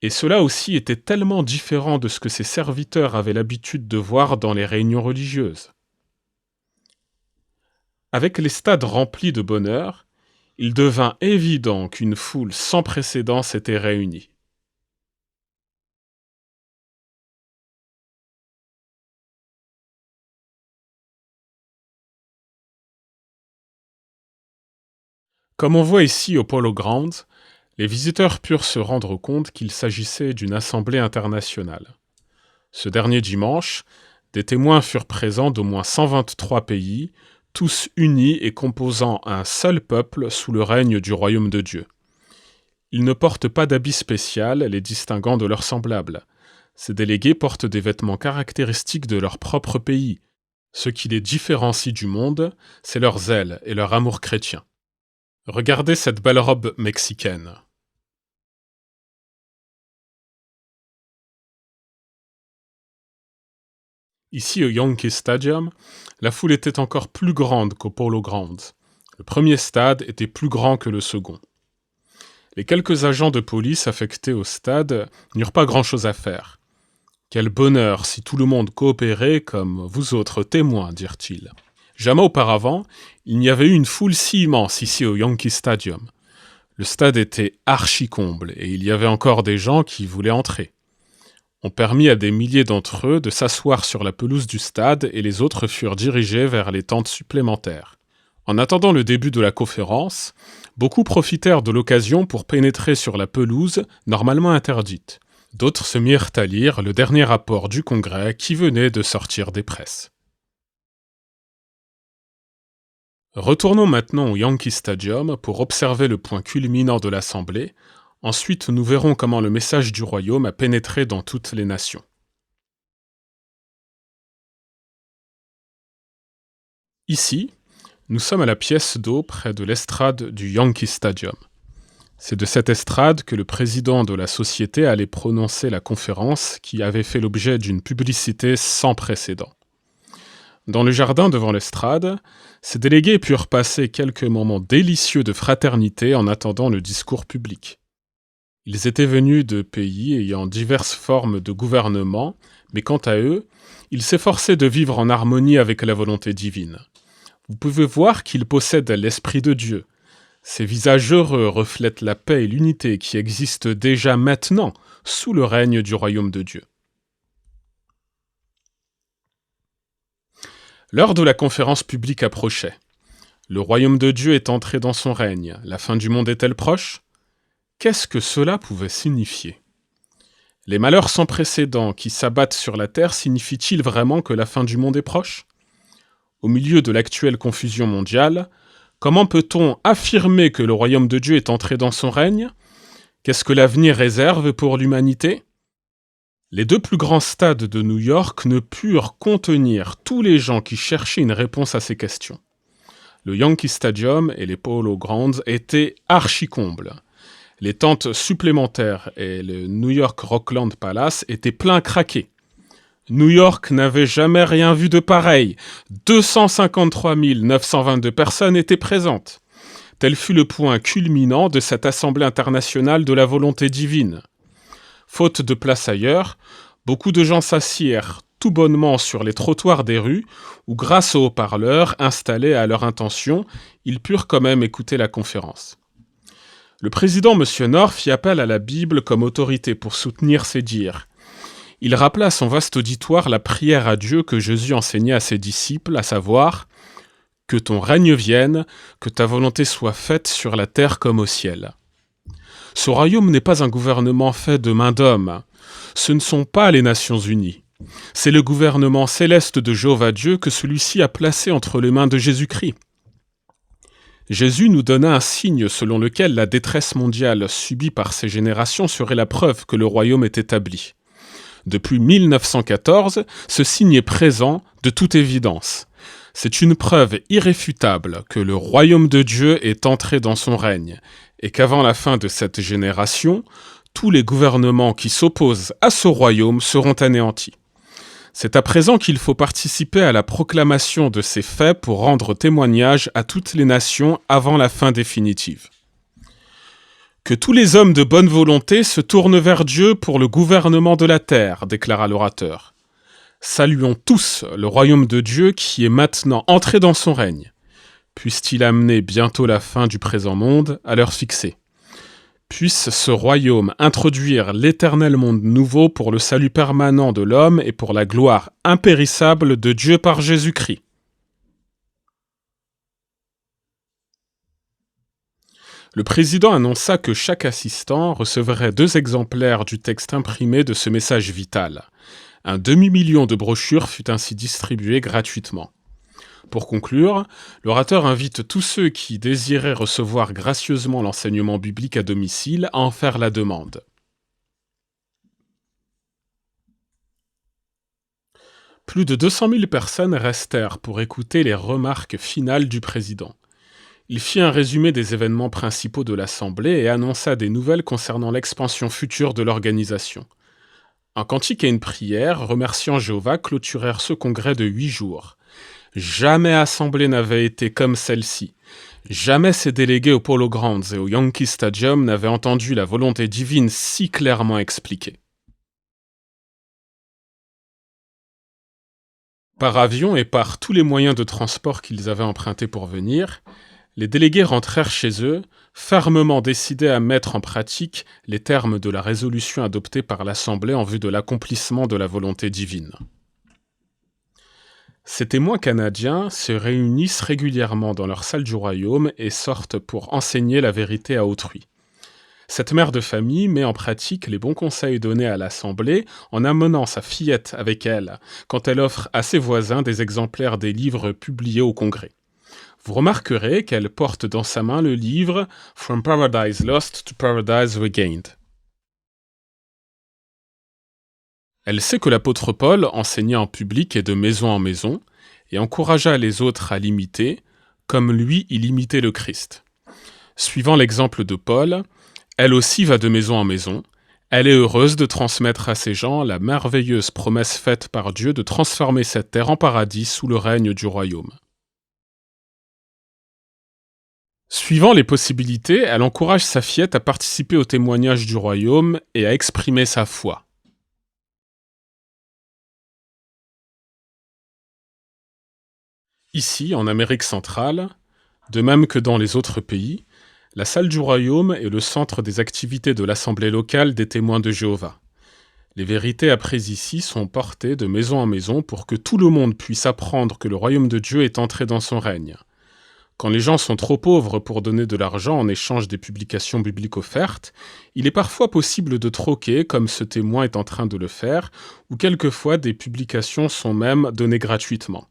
Et cela aussi était tellement différent de ce que ses serviteurs avaient l'habitude de voir dans les réunions religieuses. Avec les stades remplis de bonheur, il devint évident qu'une foule sans précédent s'était réunie. Comme on voit ici au Polo Grounds, les visiteurs purent se rendre compte qu'il s'agissait d'une assemblée internationale. Ce dernier dimanche, des témoins furent présents d'au moins 123 pays, tous unis et composant un seul peuple sous le règne du royaume de Dieu. Ils ne portent pas d'habit spécial les distinguant de leurs semblables. Ces délégués portent des vêtements caractéristiques de leur propre pays. Ce qui les différencie du monde, c'est leur zèle et leur amour chrétien. Regardez cette belle robe mexicaine. Ici au Yankee Stadium, la foule était encore plus grande qu'au Polo Grounds. Le premier stade était plus grand que le second. Les quelques agents de police affectés au stade n'eurent pas grand-chose à faire. « Quel bonheur si tout le monde coopérait comme vous autres témoins, dirent-ils. Jamais auparavant, il n'y avait eu une foule si immense ici au Yankee Stadium. Le stade était archi-comble et il y avait encore des gens qui voulaient entrer. On permit à des milliers d'entre eux de s'asseoir sur la pelouse du stade et les autres furent dirigés vers les tentes supplémentaires. En attendant le début de la conférence, beaucoup profitèrent de l'occasion pour pénétrer sur la pelouse normalement interdite. D'autres se mirent à lire le dernier rapport du Congrès qui venait de sortir des presses. Retournons maintenant au Yankee Stadium pour observer le point culminant de l'Assemblée. Ensuite, nous verrons comment le message du royaume a pénétré dans toutes les nations. Ici, nous sommes à la pièce d'eau près de l'estrade du Yankee Stadium. C'est de cette estrade que le président de la société allait prononcer la conférence qui avait fait l'objet d'une publicité sans précédent. Dans le jardin devant l'estrade, ces délégués purent passer quelques moments délicieux de fraternité en attendant le discours public. Ils étaient venus de pays ayant diverses formes de gouvernement, mais quant à eux, ils s'efforçaient de vivre en harmonie avec la volonté divine. Vous pouvez voir qu'ils possèdent l'Esprit de Dieu. Ces visages heureux reflètent la paix et l'unité qui existent déjà maintenant sous le règne du royaume de Dieu. L'heure de la conférence publique approchait. Le royaume de Dieu est entré dans son règne. La fin du monde est-elle proche ? Qu'est-ce que cela pouvait signifier ? Les malheurs sans précédent qui s'abattent sur la terre signifient-ils vraiment que la fin du monde est proche ? Au milieu de l'actuelle confusion mondiale, comment peut-on affirmer que le royaume de Dieu est entré dans son règne ? Qu'est-ce que l'avenir réserve pour l'humanité ? Les deux plus grands stades de New York ne purent contenir tous les gens qui cherchaient une réponse à ces questions. Le Yankee Stadium et les Polo Grounds étaient archi-combles. Les tentes supplémentaires et le New York Rockland Palace étaient pleins craqués. New York n'avait jamais rien vu de pareil. 253 922 personnes étaient présentes. Tel fut le point culminant de cette assemblée internationale de la volonté divine. Faute de place ailleurs, beaucoup de gens s'assièrent tout bonnement sur les trottoirs des rues où, grâce aux haut-parleurs installés à leur intention, ils purent quand même écouter la conférence. Le président M. North fit appel à la Bible comme autorité pour soutenir ses dires. Il rappela à son vaste auditoire la prière à Dieu que Jésus enseignait à ses disciples, à savoir « Que ton règne vienne, que ta volonté soit faite sur la terre comme au ciel ». Ce royaume n'est pas un gouvernement fait de main d'homme. Ce ne sont pas les Nations Unies. C'est le gouvernement céleste de Jéhovah Dieu que celui-ci a placé entre les mains de Jésus-Christ. Jésus nous donna un signe selon lequel la détresse mondiale subie par ces générations serait la preuve que le royaume est établi. Depuis 1914, ce signe est présent de toute évidence. C'est une preuve irréfutable que le royaume de Dieu est entré dans son règne, et qu'avant la fin de cette génération, tous les gouvernements qui s'opposent à ce royaume seront anéantis. C'est à présent qu'il faut participer à la proclamation de ces faits pour rendre témoignage à toutes les nations avant la fin définitive. Que tous les hommes de bonne volonté se tournent vers Dieu pour le gouvernement de la terre, déclara l'orateur. Saluons tous le royaume de Dieu qui est maintenant entré dans son règne. Puisse-t-il amener bientôt la fin du présent monde à l'heure fixée. Puisse ce royaume introduire l'éternel monde nouveau pour le salut permanent de l'homme et pour la gloire impérissable de Dieu par Jésus-Christ. Le président annonça que chaque assistant recevrait 2 exemplaires du texte imprimé de ce message vital. Un demi-million de brochures fut ainsi distribué gratuitement. Pour conclure, l'orateur invite tous ceux qui désiraient recevoir gracieusement l'enseignement biblique à domicile à en faire la demande. Plus de 200 000 personnes restèrent pour écouter les remarques finales du président. Il fit un résumé des événements principaux de l'Assemblée et annonça des nouvelles concernant l'expansion future de l'organisation. Un cantique et une prière, remerciant Jéhovah, clôturèrent ce congrès de 8 jours. Jamais assemblée n'avait été comme celle-ci. Jamais ces délégués au Polo Grounds et au Yankee Stadium n'avaient entendu la volonté divine si clairement expliquée. Par avion et par tous les moyens de transport qu'ils avaient empruntés pour venir, les délégués rentrèrent chez eux, fermement décidés à mettre en pratique les termes de la résolution adoptée par l'Assemblée en vue de l'accomplissement de la volonté divine. Ces témoins canadiens se réunissent régulièrement dans leur salle du royaume et sortent pour enseigner la vérité à autrui. Cette mère de famille met en pratique les bons conseils donnés à l'Assemblée en amenant sa fillette avec elle, quand elle offre à ses voisins des exemplaires des livres publiés au Congrès. Vous remarquerez qu'elle porte dans sa main le livre « From Paradise Lost to Paradise Regained ». Elle sait que l'apôtre Paul enseigna en public et de maison en maison, et encouragea les autres à l'imiter, comme lui il imitait le Christ. Suivant l'exemple de Paul, elle aussi va de maison en maison. Elle est heureuse de transmettre à ces gens la merveilleuse promesse faite par Dieu de transformer cette terre en paradis sous le règne du royaume. Suivant les possibilités, elle encourage sa fillette à participer au témoignage du royaume et à exprimer sa foi. Ici, en Amérique centrale, de même que dans les autres pays, la salle du royaume est le centre des activités de l'Assemblée locale des témoins de Jéhovah. Les vérités apprises ici sont portées de maison en maison pour que tout le monde puisse apprendre que le royaume de Dieu est entré dans son règne. Quand les gens sont trop pauvres pour donner de l'argent en échange des publications bibliques offertes, il est parfois possible de troquer, comme ce témoin est en train de le faire, ou quelquefois des publications sont même données gratuitement.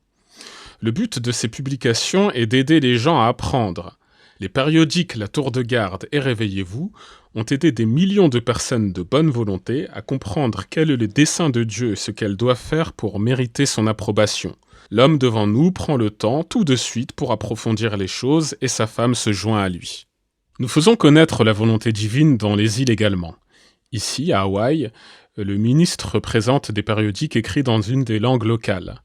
Le but de ces publications est d'aider les gens à apprendre. Les périodiques La Tour de Garde et Réveillez-vous ont aidé des millions de personnes de bonne volonté à comprendre quel est le dessein de Dieu et ce qu'elles doivent faire pour mériter son approbation. L'homme devant nous prend le temps tout de suite pour approfondir les choses et sa femme se joint à lui. Nous faisons connaître la volonté divine dans les îles également. Ici, à Hawaï, le ministre présente des périodiques écrits dans une des langues locales.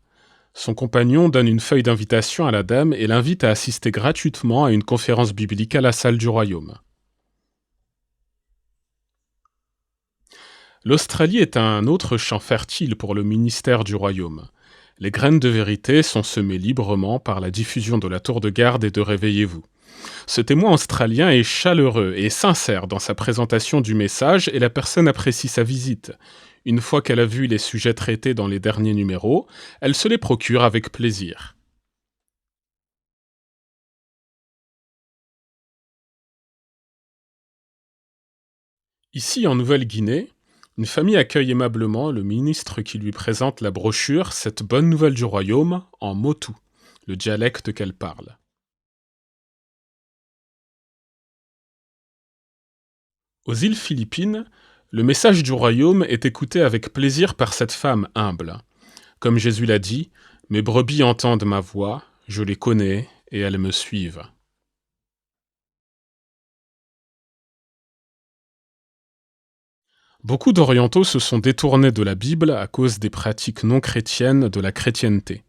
Son compagnon donne une feuille d'invitation à la dame et l'invite à assister gratuitement à une conférence biblique à la salle du royaume. L'Australie est un autre champ fertile pour le ministère du royaume. Les graines de vérité sont semées librement par la diffusion de la Tour de Garde et de Réveillez-vous. Ce témoin australien est chaleureux et sincère dans sa présentation du message et la personne apprécie sa visite. Une fois qu'elle a vu les sujets traités dans les derniers numéros, elle se les procure avec plaisir. Ici, en Nouvelle-Guinée, une famille accueille aimablement le ministre qui lui présente la brochure « Cette bonne nouvelle du royaume » en motu, le dialecte qu'elle parle. Aux îles Philippines, Le message du royaume est écouté avec plaisir par cette femme humble. Comme Jésus l'a dit, « Mes brebis entendent ma voix, je les connais et elles me suivent. » Beaucoup d'orientaux se sont détournés de la Bible à cause des pratiques non chrétiennes de la chrétienté.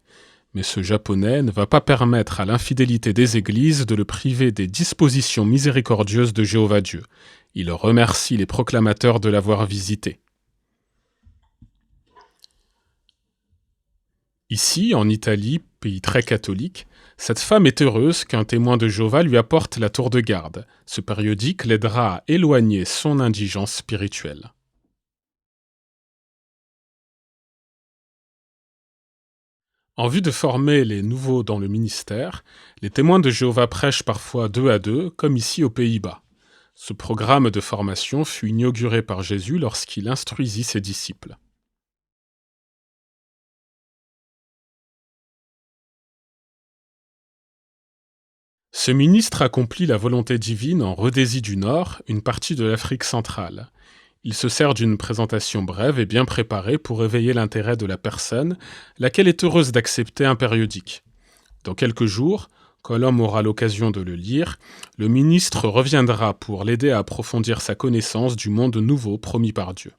Mais ce japonais ne va pas permettre à l'infidélité des églises de le priver des dispositions miséricordieuses de Jéhovah Dieu. Il remercie les proclamateurs de l'avoir visité. Ici, en Italie, pays très catholique, cette femme est heureuse qu'un témoin de Jéhovah lui apporte la tour de garde. Ce périodique l'aidera à éloigner son indigence spirituelle. En vue de former les nouveaux dans le ministère, les témoins de Jéhovah prêchent parfois 2 à 2, comme ici aux Pays-Bas. Ce programme de formation fut inauguré par Jésus lorsqu'il instruisit ses disciples. Ce ministre accomplit la volonté divine en Rhodésie du Nord, une partie de l'Afrique centrale. Il se sert d'une présentation brève et bien préparée pour éveiller l'intérêt de la personne, laquelle est heureuse d'accepter un périodique. Dans quelques jours, quand l'homme aura l'occasion de le lire, le ministre reviendra pour l'aider à approfondir sa connaissance du monde nouveau promis par Dieu.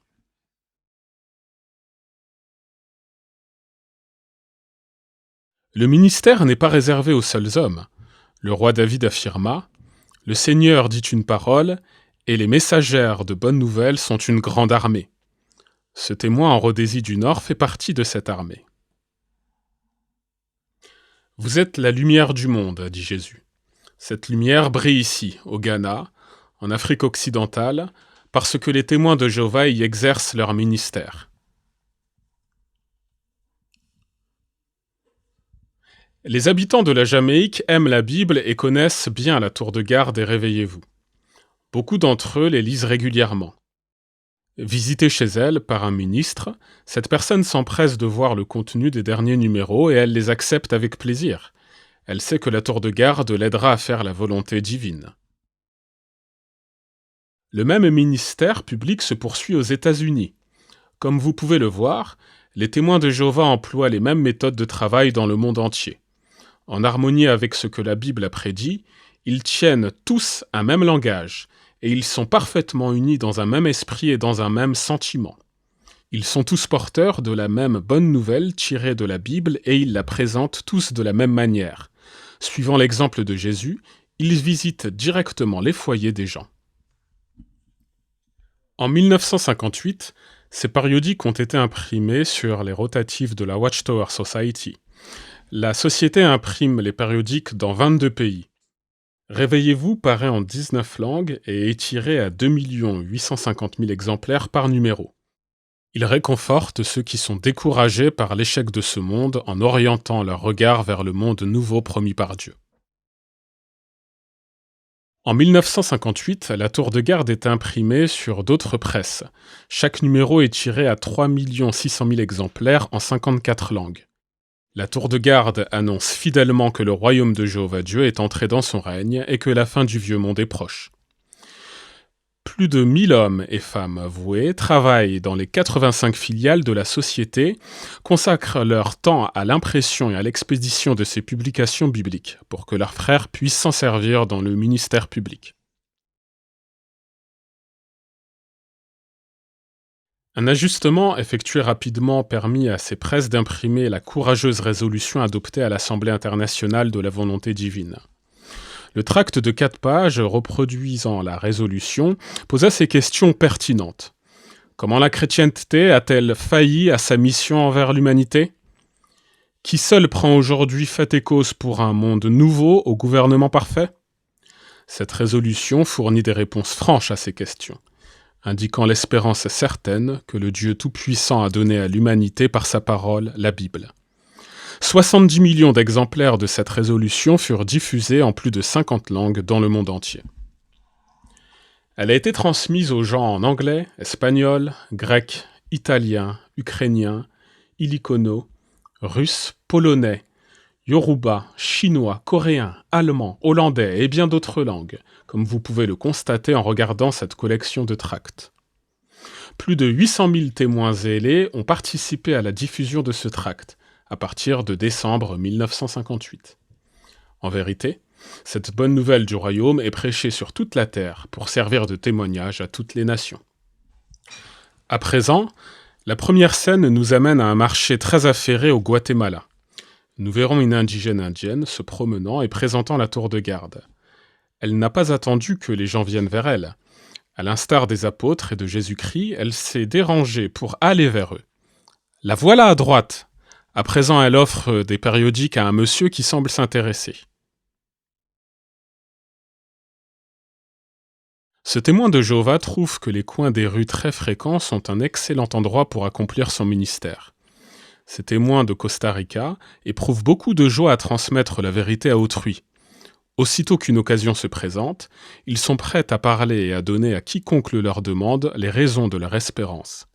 Le ministère n'est pas réservé aux seuls hommes. Le roi David affirma « Le Seigneur dit une parole, et les messagères de bonnes nouvelles sont une grande armée. » Ce témoin en Rhodésie du Nord fait partie de cette armée. « Vous êtes la lumière du monde, dit Jésus. Cette lumière brille ici, au Ghana, en Afrique occidentale, parce que les témoins de Jéhovah y exercent leur ministère. Les habitants de la Jamaïque aiment la Bible et connaissent bien la tour de garde et Réveillez-vous. Beaucoup d'entre eux les lisent régulièrement. Visitée chez elle par un ministre, cette personne s'empresse de voir le contenu des derniers numéros et elle les accepte avec plaisir. Elle sait que la tour de garde l'aidera à faire la volonté divine. Le même ministère public se poursuit aux États-Unis. Comme vous pouvez le voir, les témoins de Jéhovah emploient les mêmes méthodes de travail dans le monde entier. En harmonie avec ce que la Bible a prédit, ils tiennent tous un même langage, et ils sont parfaitement unis dans un même esprit et dans un même sentiment. Ils sont tous porteurs de la même bonne nouvelle tirée de la Bible et ils la présentent tous de la même manière. Suivant l'exemple de Jésus, ils visitent directement les foyers des gens. En 1958, ces périodiques ont été imprimés sur les rotatives de la Watchtower Society. La société imprime les périodiques dans 22 pays. Réveillez-vous paraît en 19 langues et est tiré à 2 850 000 exemplaires par numéro. Il réconforte ceux qui sont découragés par l'échec de ce monde en orientant leur regard vers le monde nouveau promis par Dieu. En 1958, la tour de garde est imprimée sur d'autres presses. Chaque numéro est tiré à 3 600 000 exemplaires en 54 langues. La tour de garde annonce fidèlement que le royaume de Jéhovah Dieu est entré dans son règne et que la fin du vieux monde est proche. Plus de 1000 hommes et femmes voués travaillent dans les 85 filiales de la société, consacrent leur temps à l'impression et à l'expédition de ces publications bibliques, pour que leurs frères puissent s'en servir dans le ministère public. Un ajustement effectué rapidement permit à ces presses d'imprimer la courageuse résolution adoptée à l'Assemblée internationale de la volonté divine. Le tract de 4 pages reproduisant la résolution posa ces questions pertinentes. Comment la chrétienté a-t-elle failli à sa mission envers l'humanité? Qui seul prend aujourd'hui fait et cause pour un monde nouveau au gouvernement parfait? Cette résolution fournit des réponses franches à ces questions, indiquant l'espérance certaine que le Dieu Tout-Puissant a donnée à l'humanité par sa parole, la Bible. 70 millions d'exemplaires de cette résolution furent diffusés en plus de 50 langues dans le monde entier. Elle a été transmise aux gens en anglais, espagnol, grec, italien, ukrainien, ilikono, russe, polonais, yoruba, chinois, coréen, allemand, hollandais et bien d'autres langues, comme vous pouvez le constater en regardant cette collection de tracts. Plus de 800 000 témoins zélés ont participé à la diffusion de ce tract, à partir de décembre 1958. En vérité, cette bonne nouvelle du royaume est prêchée sur toute la terre pour servir de témoignage à toutes les nations. À présent, la première scène nous amène à un marché très affairé au Guatemala. Nous verrons une indigène indienne se promenant et présentant la tour de garde. Elle n'a pas attendu que les gens viennent vers elle. À l'instar des apôtres et de Jésus-Christ, elle s'est dérangée pour aller vers eux. La voilà à droite. À présent, elle offre des périodiques à un monsieur qui semble s'intéresser. Ce témoin de Jéhovah trouve que les coins des rues très fréquents sont un excellent endroit pour accomplir son ministère. Ces témoins de Costa Rica éprouvent beaucoup de joie à transmettre la vérité à autrui. Aussitôt qu'une occasion se présente, ils sont prêts à parler et à donner à quiconque le leur demande les raisons de leur espérance.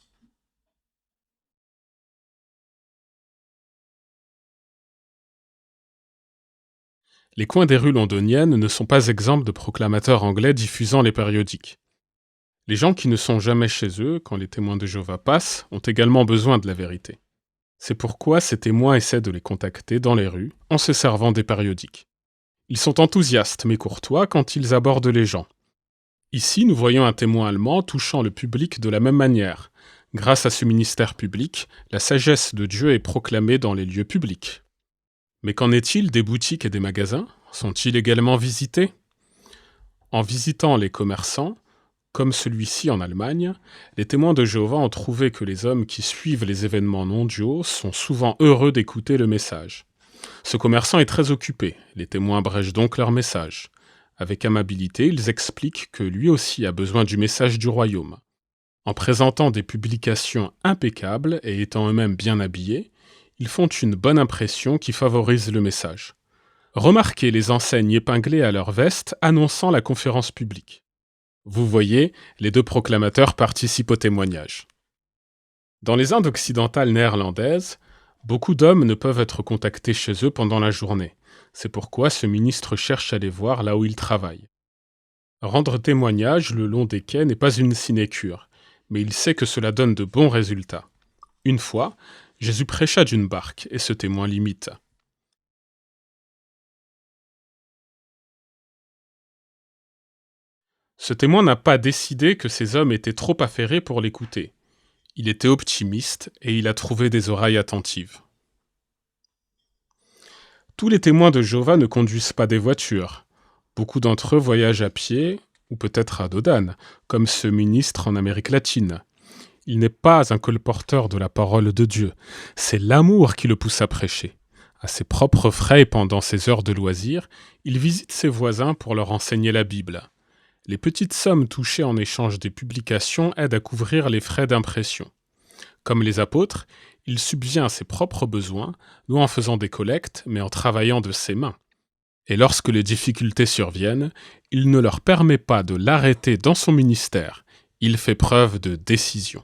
Les coins des rues londoniennes ne sont pas exempts de proclamateurs anglais diffusant les périodiques. Les gens qui ne sont jamais chez eux, quand les témoins de Jéhovah passent, ont également besoin de la vérité. C'est pourquoi ces témoins essaient de les contacter dans les rues en se servant des périodiques. Ils sont enthousiastes mais courtois quand ils abordent les gens. Ici, nous voyons un témoin allemand touchant le public de la même manière. Grâce à ce ministère public, la sagesse de Dieu est proclamée dans les lieux publics. Mais qu'en est-il des boutiques et des magasins? Sont-ils également visités? En visitant les commerçants, comme celui-ci en Allemagne, les témoins de Jéhovah ont trouvé que les hommes qui suivent les événements mondiaux sont souvent heureux d'écouter le message. Ce commerçant est très occupé, les témoins abrègent donc leur message. Avec amabilité, ils expliquent que lui aussi a besoin du message du royaume. En présentant des publications impeccables et étant eux-mêmes bien habillés, ils font une bonne impression qui favorise le message. Remarquez les enseignes épinglées à leur veste annonçant la conférence publique. Vous voyez, les deux proclamateurs participent au témoignage. Dans les Indes occidentales néerlandaises, beaucoup d'hommes ne peuvent être contactés chez eux pendant la journée. C'est pourquoi ce ministre cherche à les voir là où ils travaillent. Rendre témoignage le long des quais n'est pas une sinécure, mais il sait que cela donne de bons résultats. Une fois, Jésus prêcha d'une barque et ce témoin l'imite. Ce témoin n'a pas décidé que ces hommes étaient trop affairés pour l'écouter. Il était optimiste et il a trouvé des oreilles attentives. Tous les témoins de Jéhovah ne conduisent pas des voitures. Beaucoup d'entre eux voyagent à pied ou peut-être à dos d'âne, comme ce ministre en Amérique latine. Il n'est pas un colporteur de la parole de Dieu. C'est l'amour qui le pousse à prêcher. À ses propres frais et pendant ses heures de loisirs, il visite ses voisins pour leur enseigner la Bible. Les petites sommes touchées en échange des publications aident à couvrir les frais d'impression. Comme les apôtres, il subvient à ses propres besoins, non en faisant des collectes, mais en travaillant de ses mains. Et lorsque les difficultés surviennent, il ne leur permet pas de l'arrêter dans son ministère. Il fait preuve de décision.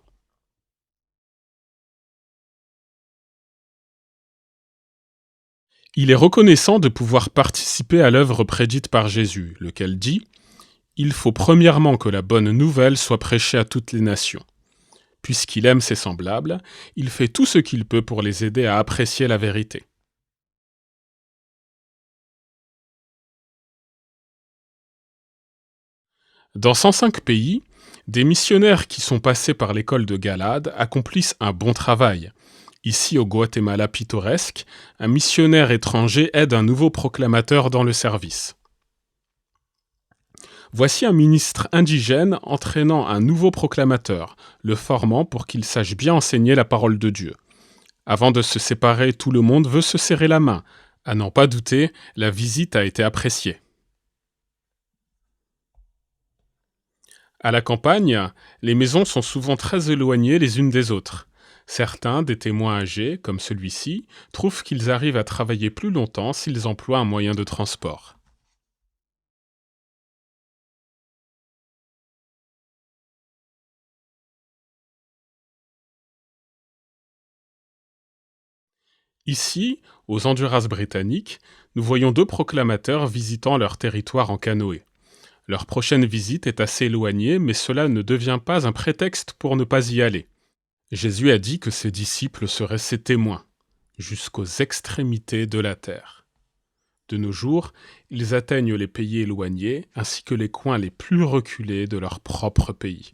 Il est reconnaissant de pouvoir participer à l'œuvre prédite par Jésus, lequel dit « Il faut premièrement que la bonne nouvelle soit prêchée à toutes les nations. » Puisqu'il aime ses semblables, il fait tout ce qu'il peut pour les aider à apprécier la vérité. Dans 105 pays, des missionnaires qui sont passés par l'école de Galade accomplissent un bon travail. Ici, au Guatemala pittoresque, un missionnaire étranger aide un nouveau proclamateur dans le service. Voici un ministre indigène entraînant un nouveau proclamateur, le formant pour qu'il sache bien enseigner la parole de Dieu. Avant de se séparer, tout le monde veut se serrer la main. À n'en pas douter, la visite a été appréciée. À la campagne, les maisons sont souvent très éloignées les unes des autres. Certains, des témoins âgés, comme celui-ci, trouvent qu'ils arrivent à travailler plus longtemps s'ils emploient un moyen de transport. Ici, aux Honduras britanniques, nous voyons deux proclamateurs visitant leur territoire en canoë. Leur prochaine visite est assez éloignée, mais cela ne devient pas un prétexte pour ne pas y aller. Jésus a dit que ses disciples seraient ses témoins, jusqu'aux extrémités de la terre. De nos jours, ils atteignent les pays éloignés, ainsi que les coins les plus reculés de leur propre pays.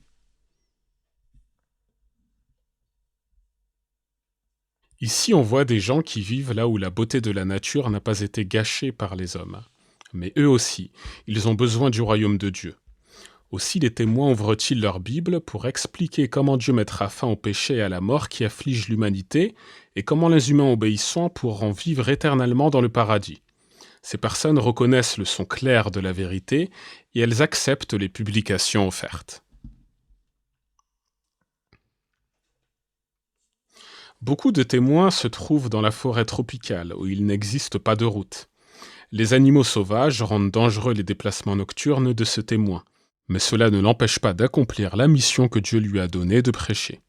Ici, on voit des gens qui vivent là où la beauté de la nature n'a pas été gâchée par les hommes. Mais eux aussi, ils ont besoin du royaume de Dieu. Aussi les témoins ouvrent-ils leur Bible pour expliquer comment Dieu mettra fin au péché et à la mort qui affligent l'humanité et comment les humains obéissants pourront vivre éternellement dans le paradis. Ces personnes reconnaissent le son clair de la vérité et elles acceptent les publications offertes. Beaucoup de témoins se trouvent dans la forêt tropicale où il n'existe pas de route. Les animaux sauvages rendent dangereux les déplacements nocturnes de ce témoin, mais cela ne l'empêche pas d'accomplir la mission que Dieu lui a donnée de prêcher.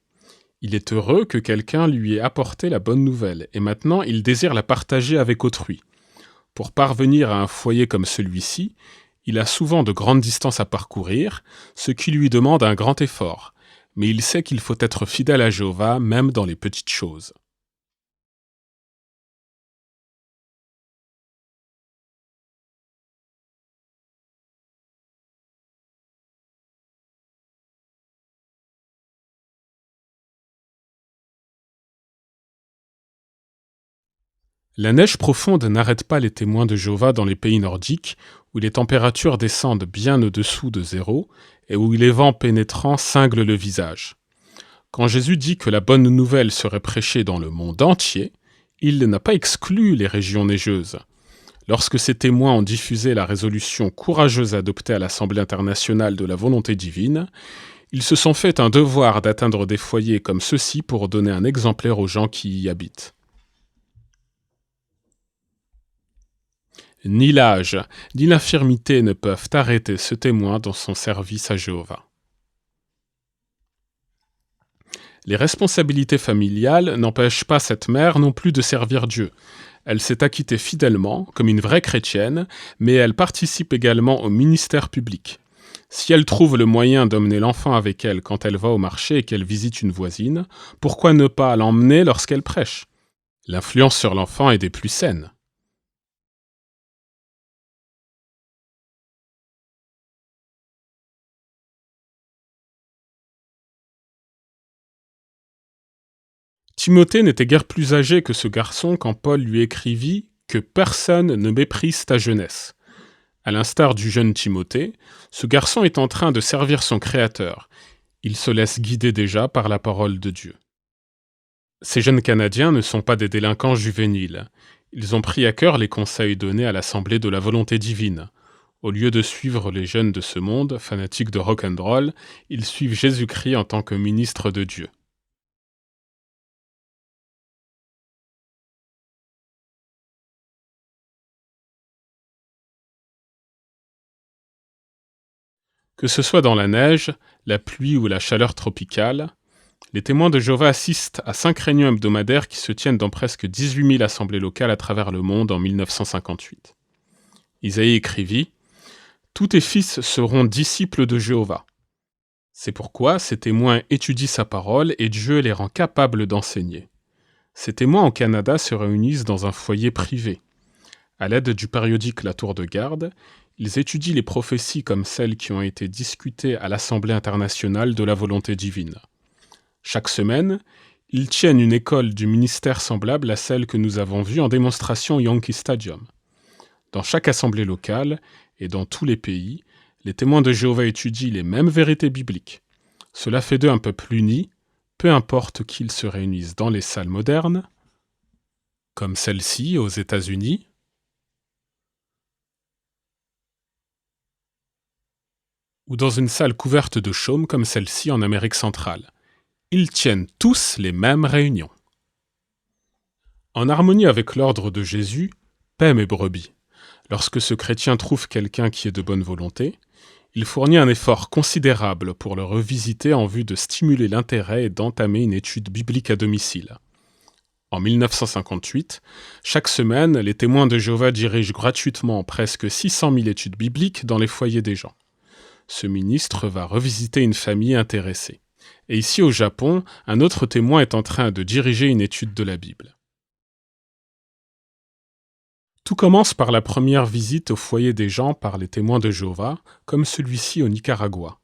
Il est heureux que quelqu'un lui ait apporté la bonne nouvelle, et maintenant il désire la partager avec autrui. Pour parvenir à un foyer comme celui-ci, il a souvent de grandes distances à parcourir, ce qui lui demande un grand effort, mais il sait qu'il faut être fidèle à Jéhovah même dans les petites choses. La neige profonde n'arrête pas les témoins de Jéhovah dans les pays nordiques, où les températures descendent bien au-dessous de zéro et où les vents pénétrants cinglent le visage. Quand Jésus dit que la bonne nouvelle serait prêchée dans le monde entier, il n'a pas exclu les régions neigeuses. Lorsque ces témoins ont diffusé la résolution courageuse adoptée à l'Assemblée internationale de la volonté divine, ils se sont fait un devoir d'atteindre des foyers comme ceux-ci pour donner un exemplaire aux gens qui y habitent. Ni l'âge, ni l'infirmité ne peuvent arrêter ce témoin dans son service à Jéhovah. Les responsabilités familiales n'empêchent pas cette mère non plus de servir Dieu. Elle s'est acquittée fidèlement, comme une vraie chrétienne, mais elle participe également au ministère public. Si elle trouve le moyen d'emmener l'enfant avec elle quand elle va au marché et qu'elle visite une voisine, pourquoi ne pas l'emmener lorsqu'elle prêche? L'influence sur l'enfant est des plus saines. Timothée n'était guère plus âgé que ce garçon quand Paul lui écrivit que personne ne méprise ta jeunesse. À l'instar du jeune Timothée, ce garçon est en train de servir son Créateur. Il se laisse guider déjà par la parole de Dieu. Ces jeunes Canadiens ne sont pas des délinquants juvéniles. Ils ont pris à cœur les conseils donnés à l'Assemblée de la volonté divine. Au lieu de suivre les jeunes de ce monde, fanatiques de rock and roll, ils suivent Jésus-Christ en tant que ministre de Dieu. Que ce soit dans la neige, la pluie ou la chaleur tropicale, les témoins de Jéhovah assistent à 5 réunions hebdomadaires qui se tiennent dans presque 18 000 assemblées locales à travers le monde en 1958. Isaïe écrivit « Tous tes fils seront disciples de Jéhovah ». C'est pourquoi ces témoins étudient sa parole et Dieu les rend capables d'enseigner. Ces témoins au Canada se réunissent dans un foyer privé. À l'aide du périodique La Tour de Garde, ils étudient les prophéties comme celles qui ont été discutées à l'Assemblée internationale de la volonté divine. Chaque semaine, ils tiennent une école du ministère semblable à celle que nous avons vue en démonstration au Yankee Stadium. Dans chaque assemblée locale et dans tous les pays, les témoins de Jéhovah étudient les mêmes vérités bibliques. Cela fait d'eux un peuple uni, peu importe qu'ils se réunissent dans les salles modernes, comme celle-ci aux États-Unis, ou dans une salle couverte de chaume comme celle-ci en Amérique centrale. Ils tiennent tous les mêmes réunions. En harmonie avec l'ordre de Jésus, paix mes brebis. Lorsque ce chrétien trouve quelqu'un qui est de bonne volonté, il fournit un effort considérable pour le revisiter en vue de stimuler l'intérêt et d'entamer une étude biblique à domicile. En 1958, chaque semaine, les témoins de Jéhovah dirigent gratuitement presque 600 000 études bibliques dans les foyers des gens. ce ministre va revisiter une famille intéressée. Et ici au Japon, un autre témoin est en train de diriger une étude de la Bible. Tout commence par la première visite au foyer des gens par les témoins de Jéhovah, comme celui-ci au Nicaragua.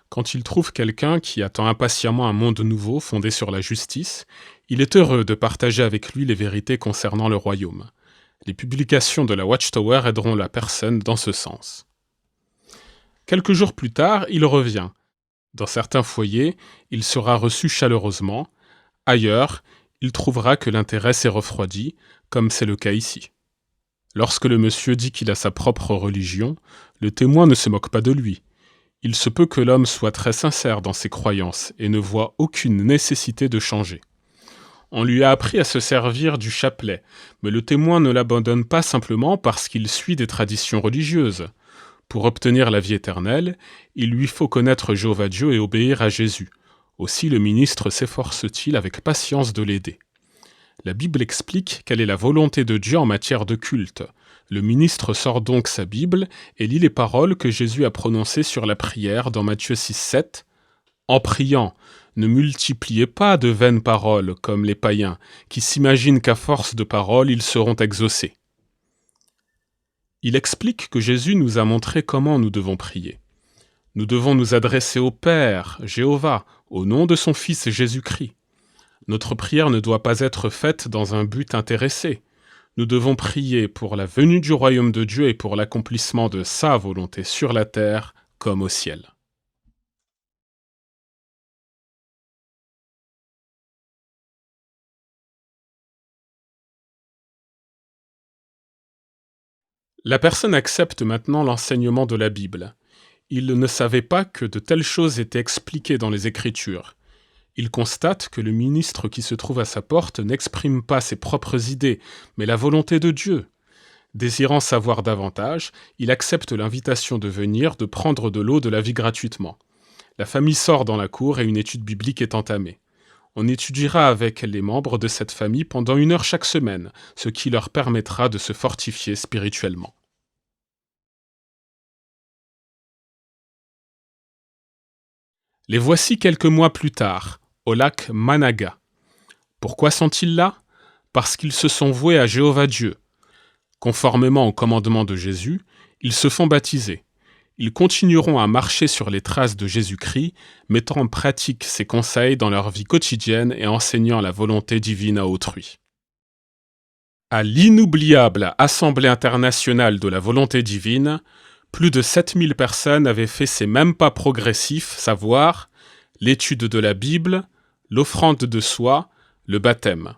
Quand il trouve quelqu'un qui attend impatiemment un monde nouveau fondé sur la justice, il est heureux de partager avec lui les vérités concernant le royaume. Les publications de la Watchtower aideront la personne dans ce sens. Quelques jours plus tard, il revient. Dans certains foyers, il sera reçu chaleureusement. Ailleurs, il trouvera que l'intérêt s'est refroidi, comme c'est le cas ici. Lorsque le monsieur dit qu'il a sa propre religion, le témoin ne se moque pas de lui. Il se peut que l'homme soit très sincère dans ses croyances et ne voit aucune nécessité de changer. On lui a appris à se servir du chapelet, mais le témoin ne l'abandonne pas simplement parce qu'il suit des traditions religieuses. Pour obtenir la vie éternelle, il lui faut connaître Jéhovah Dieu et obéir à Jésus. Aussi le ministre s'efforce-t-il avec patience de l'aider. La Bible explique quelle est la volonté de Dieu en matière de culte. Le ministre sort donc sa Bible et lit les paroles que Jésus a prononcées sur la prière dans Matthieu 6,7. « En priant, ne multipliez pas de vaines paroles comme les païens, qui s'imaginent qu'à force de paroles, ils seront exaucés. » Il explique que Jésus nous a montré comment nous devons prier. Nous devons nous adresser au Père, Jéhovah, au nom de son Fils Jésus-Christ. Notre prière ne doit pas être faite dans un but intéressé. Nous devons prier pour la venue du royaume de Dieu et pour l'accomplissement de sa volonté sur la terre comme au ciel. La personne accepte maintenant l'enseignement de la Bible. Il ne savait pas que de telles choses étaient expliquées dans les Écritures. Il constate que le ministre qui se trouve à sa porte n'exprime pas ses propres idées, mais la volonté de Dieu. Désirant savoir davantage, il accepte l'invitation de venir, de prendre de l'eau de la vie gratuitement. La famille sort dans la cour et une étude biblique est entamée. On étudiera avec les membres de cette famille pendant 1 heure chaque semaine, ce qui leur permettra de se fortifier spirituellement. Les voici quelques mois plus tard, au lac Managa. Pourquoi sont-ils là? Parce qu'ils se sont voués à Jéhovah Dieu. Conformément au commandement de Jésus, ils se font baptiser. Ils continueront à marcher sur les traces de Jésus-Christ, mettant en pratique ses conseils dans leur vie quotidienne et enseignant la volonté divine à autrui. À l'inoubliable Assemblée internationale de la volonté divine, plus de 7000 personnes avaient fait ces mêmes pas progressifs, savoir l'étude de la Bible, l'offrande de soi, le baptême.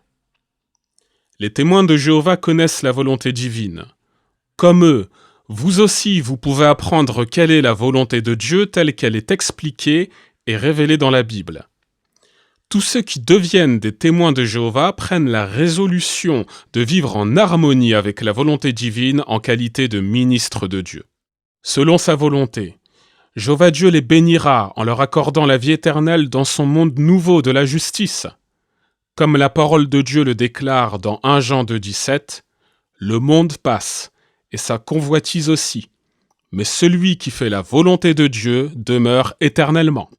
Les témoins de Jéhovah connaissent la volonté divine. Comme eux, vous aussi, vous pouvez apprendre quelle est la volonté de Dieu telle qu'elle est expliquée et révélée dans la Bible. Tous ceux qui deviennent des témoins de Jéhovah prennent la résolution de vivre en harmonie avec la volonté divine en qualité de ministres de Dieu. Selon sa volonté, Jéhovah Dieu les bénira en leur accordant la vie éternelle dans son monde nouveau de la justice. Comme la parole de Dieu le déclare dans 1 Jean 2,17, « Le monde passe, et sa convoitise aussi, mais celui qui fait la volonté de Dieu demeure éternellement. »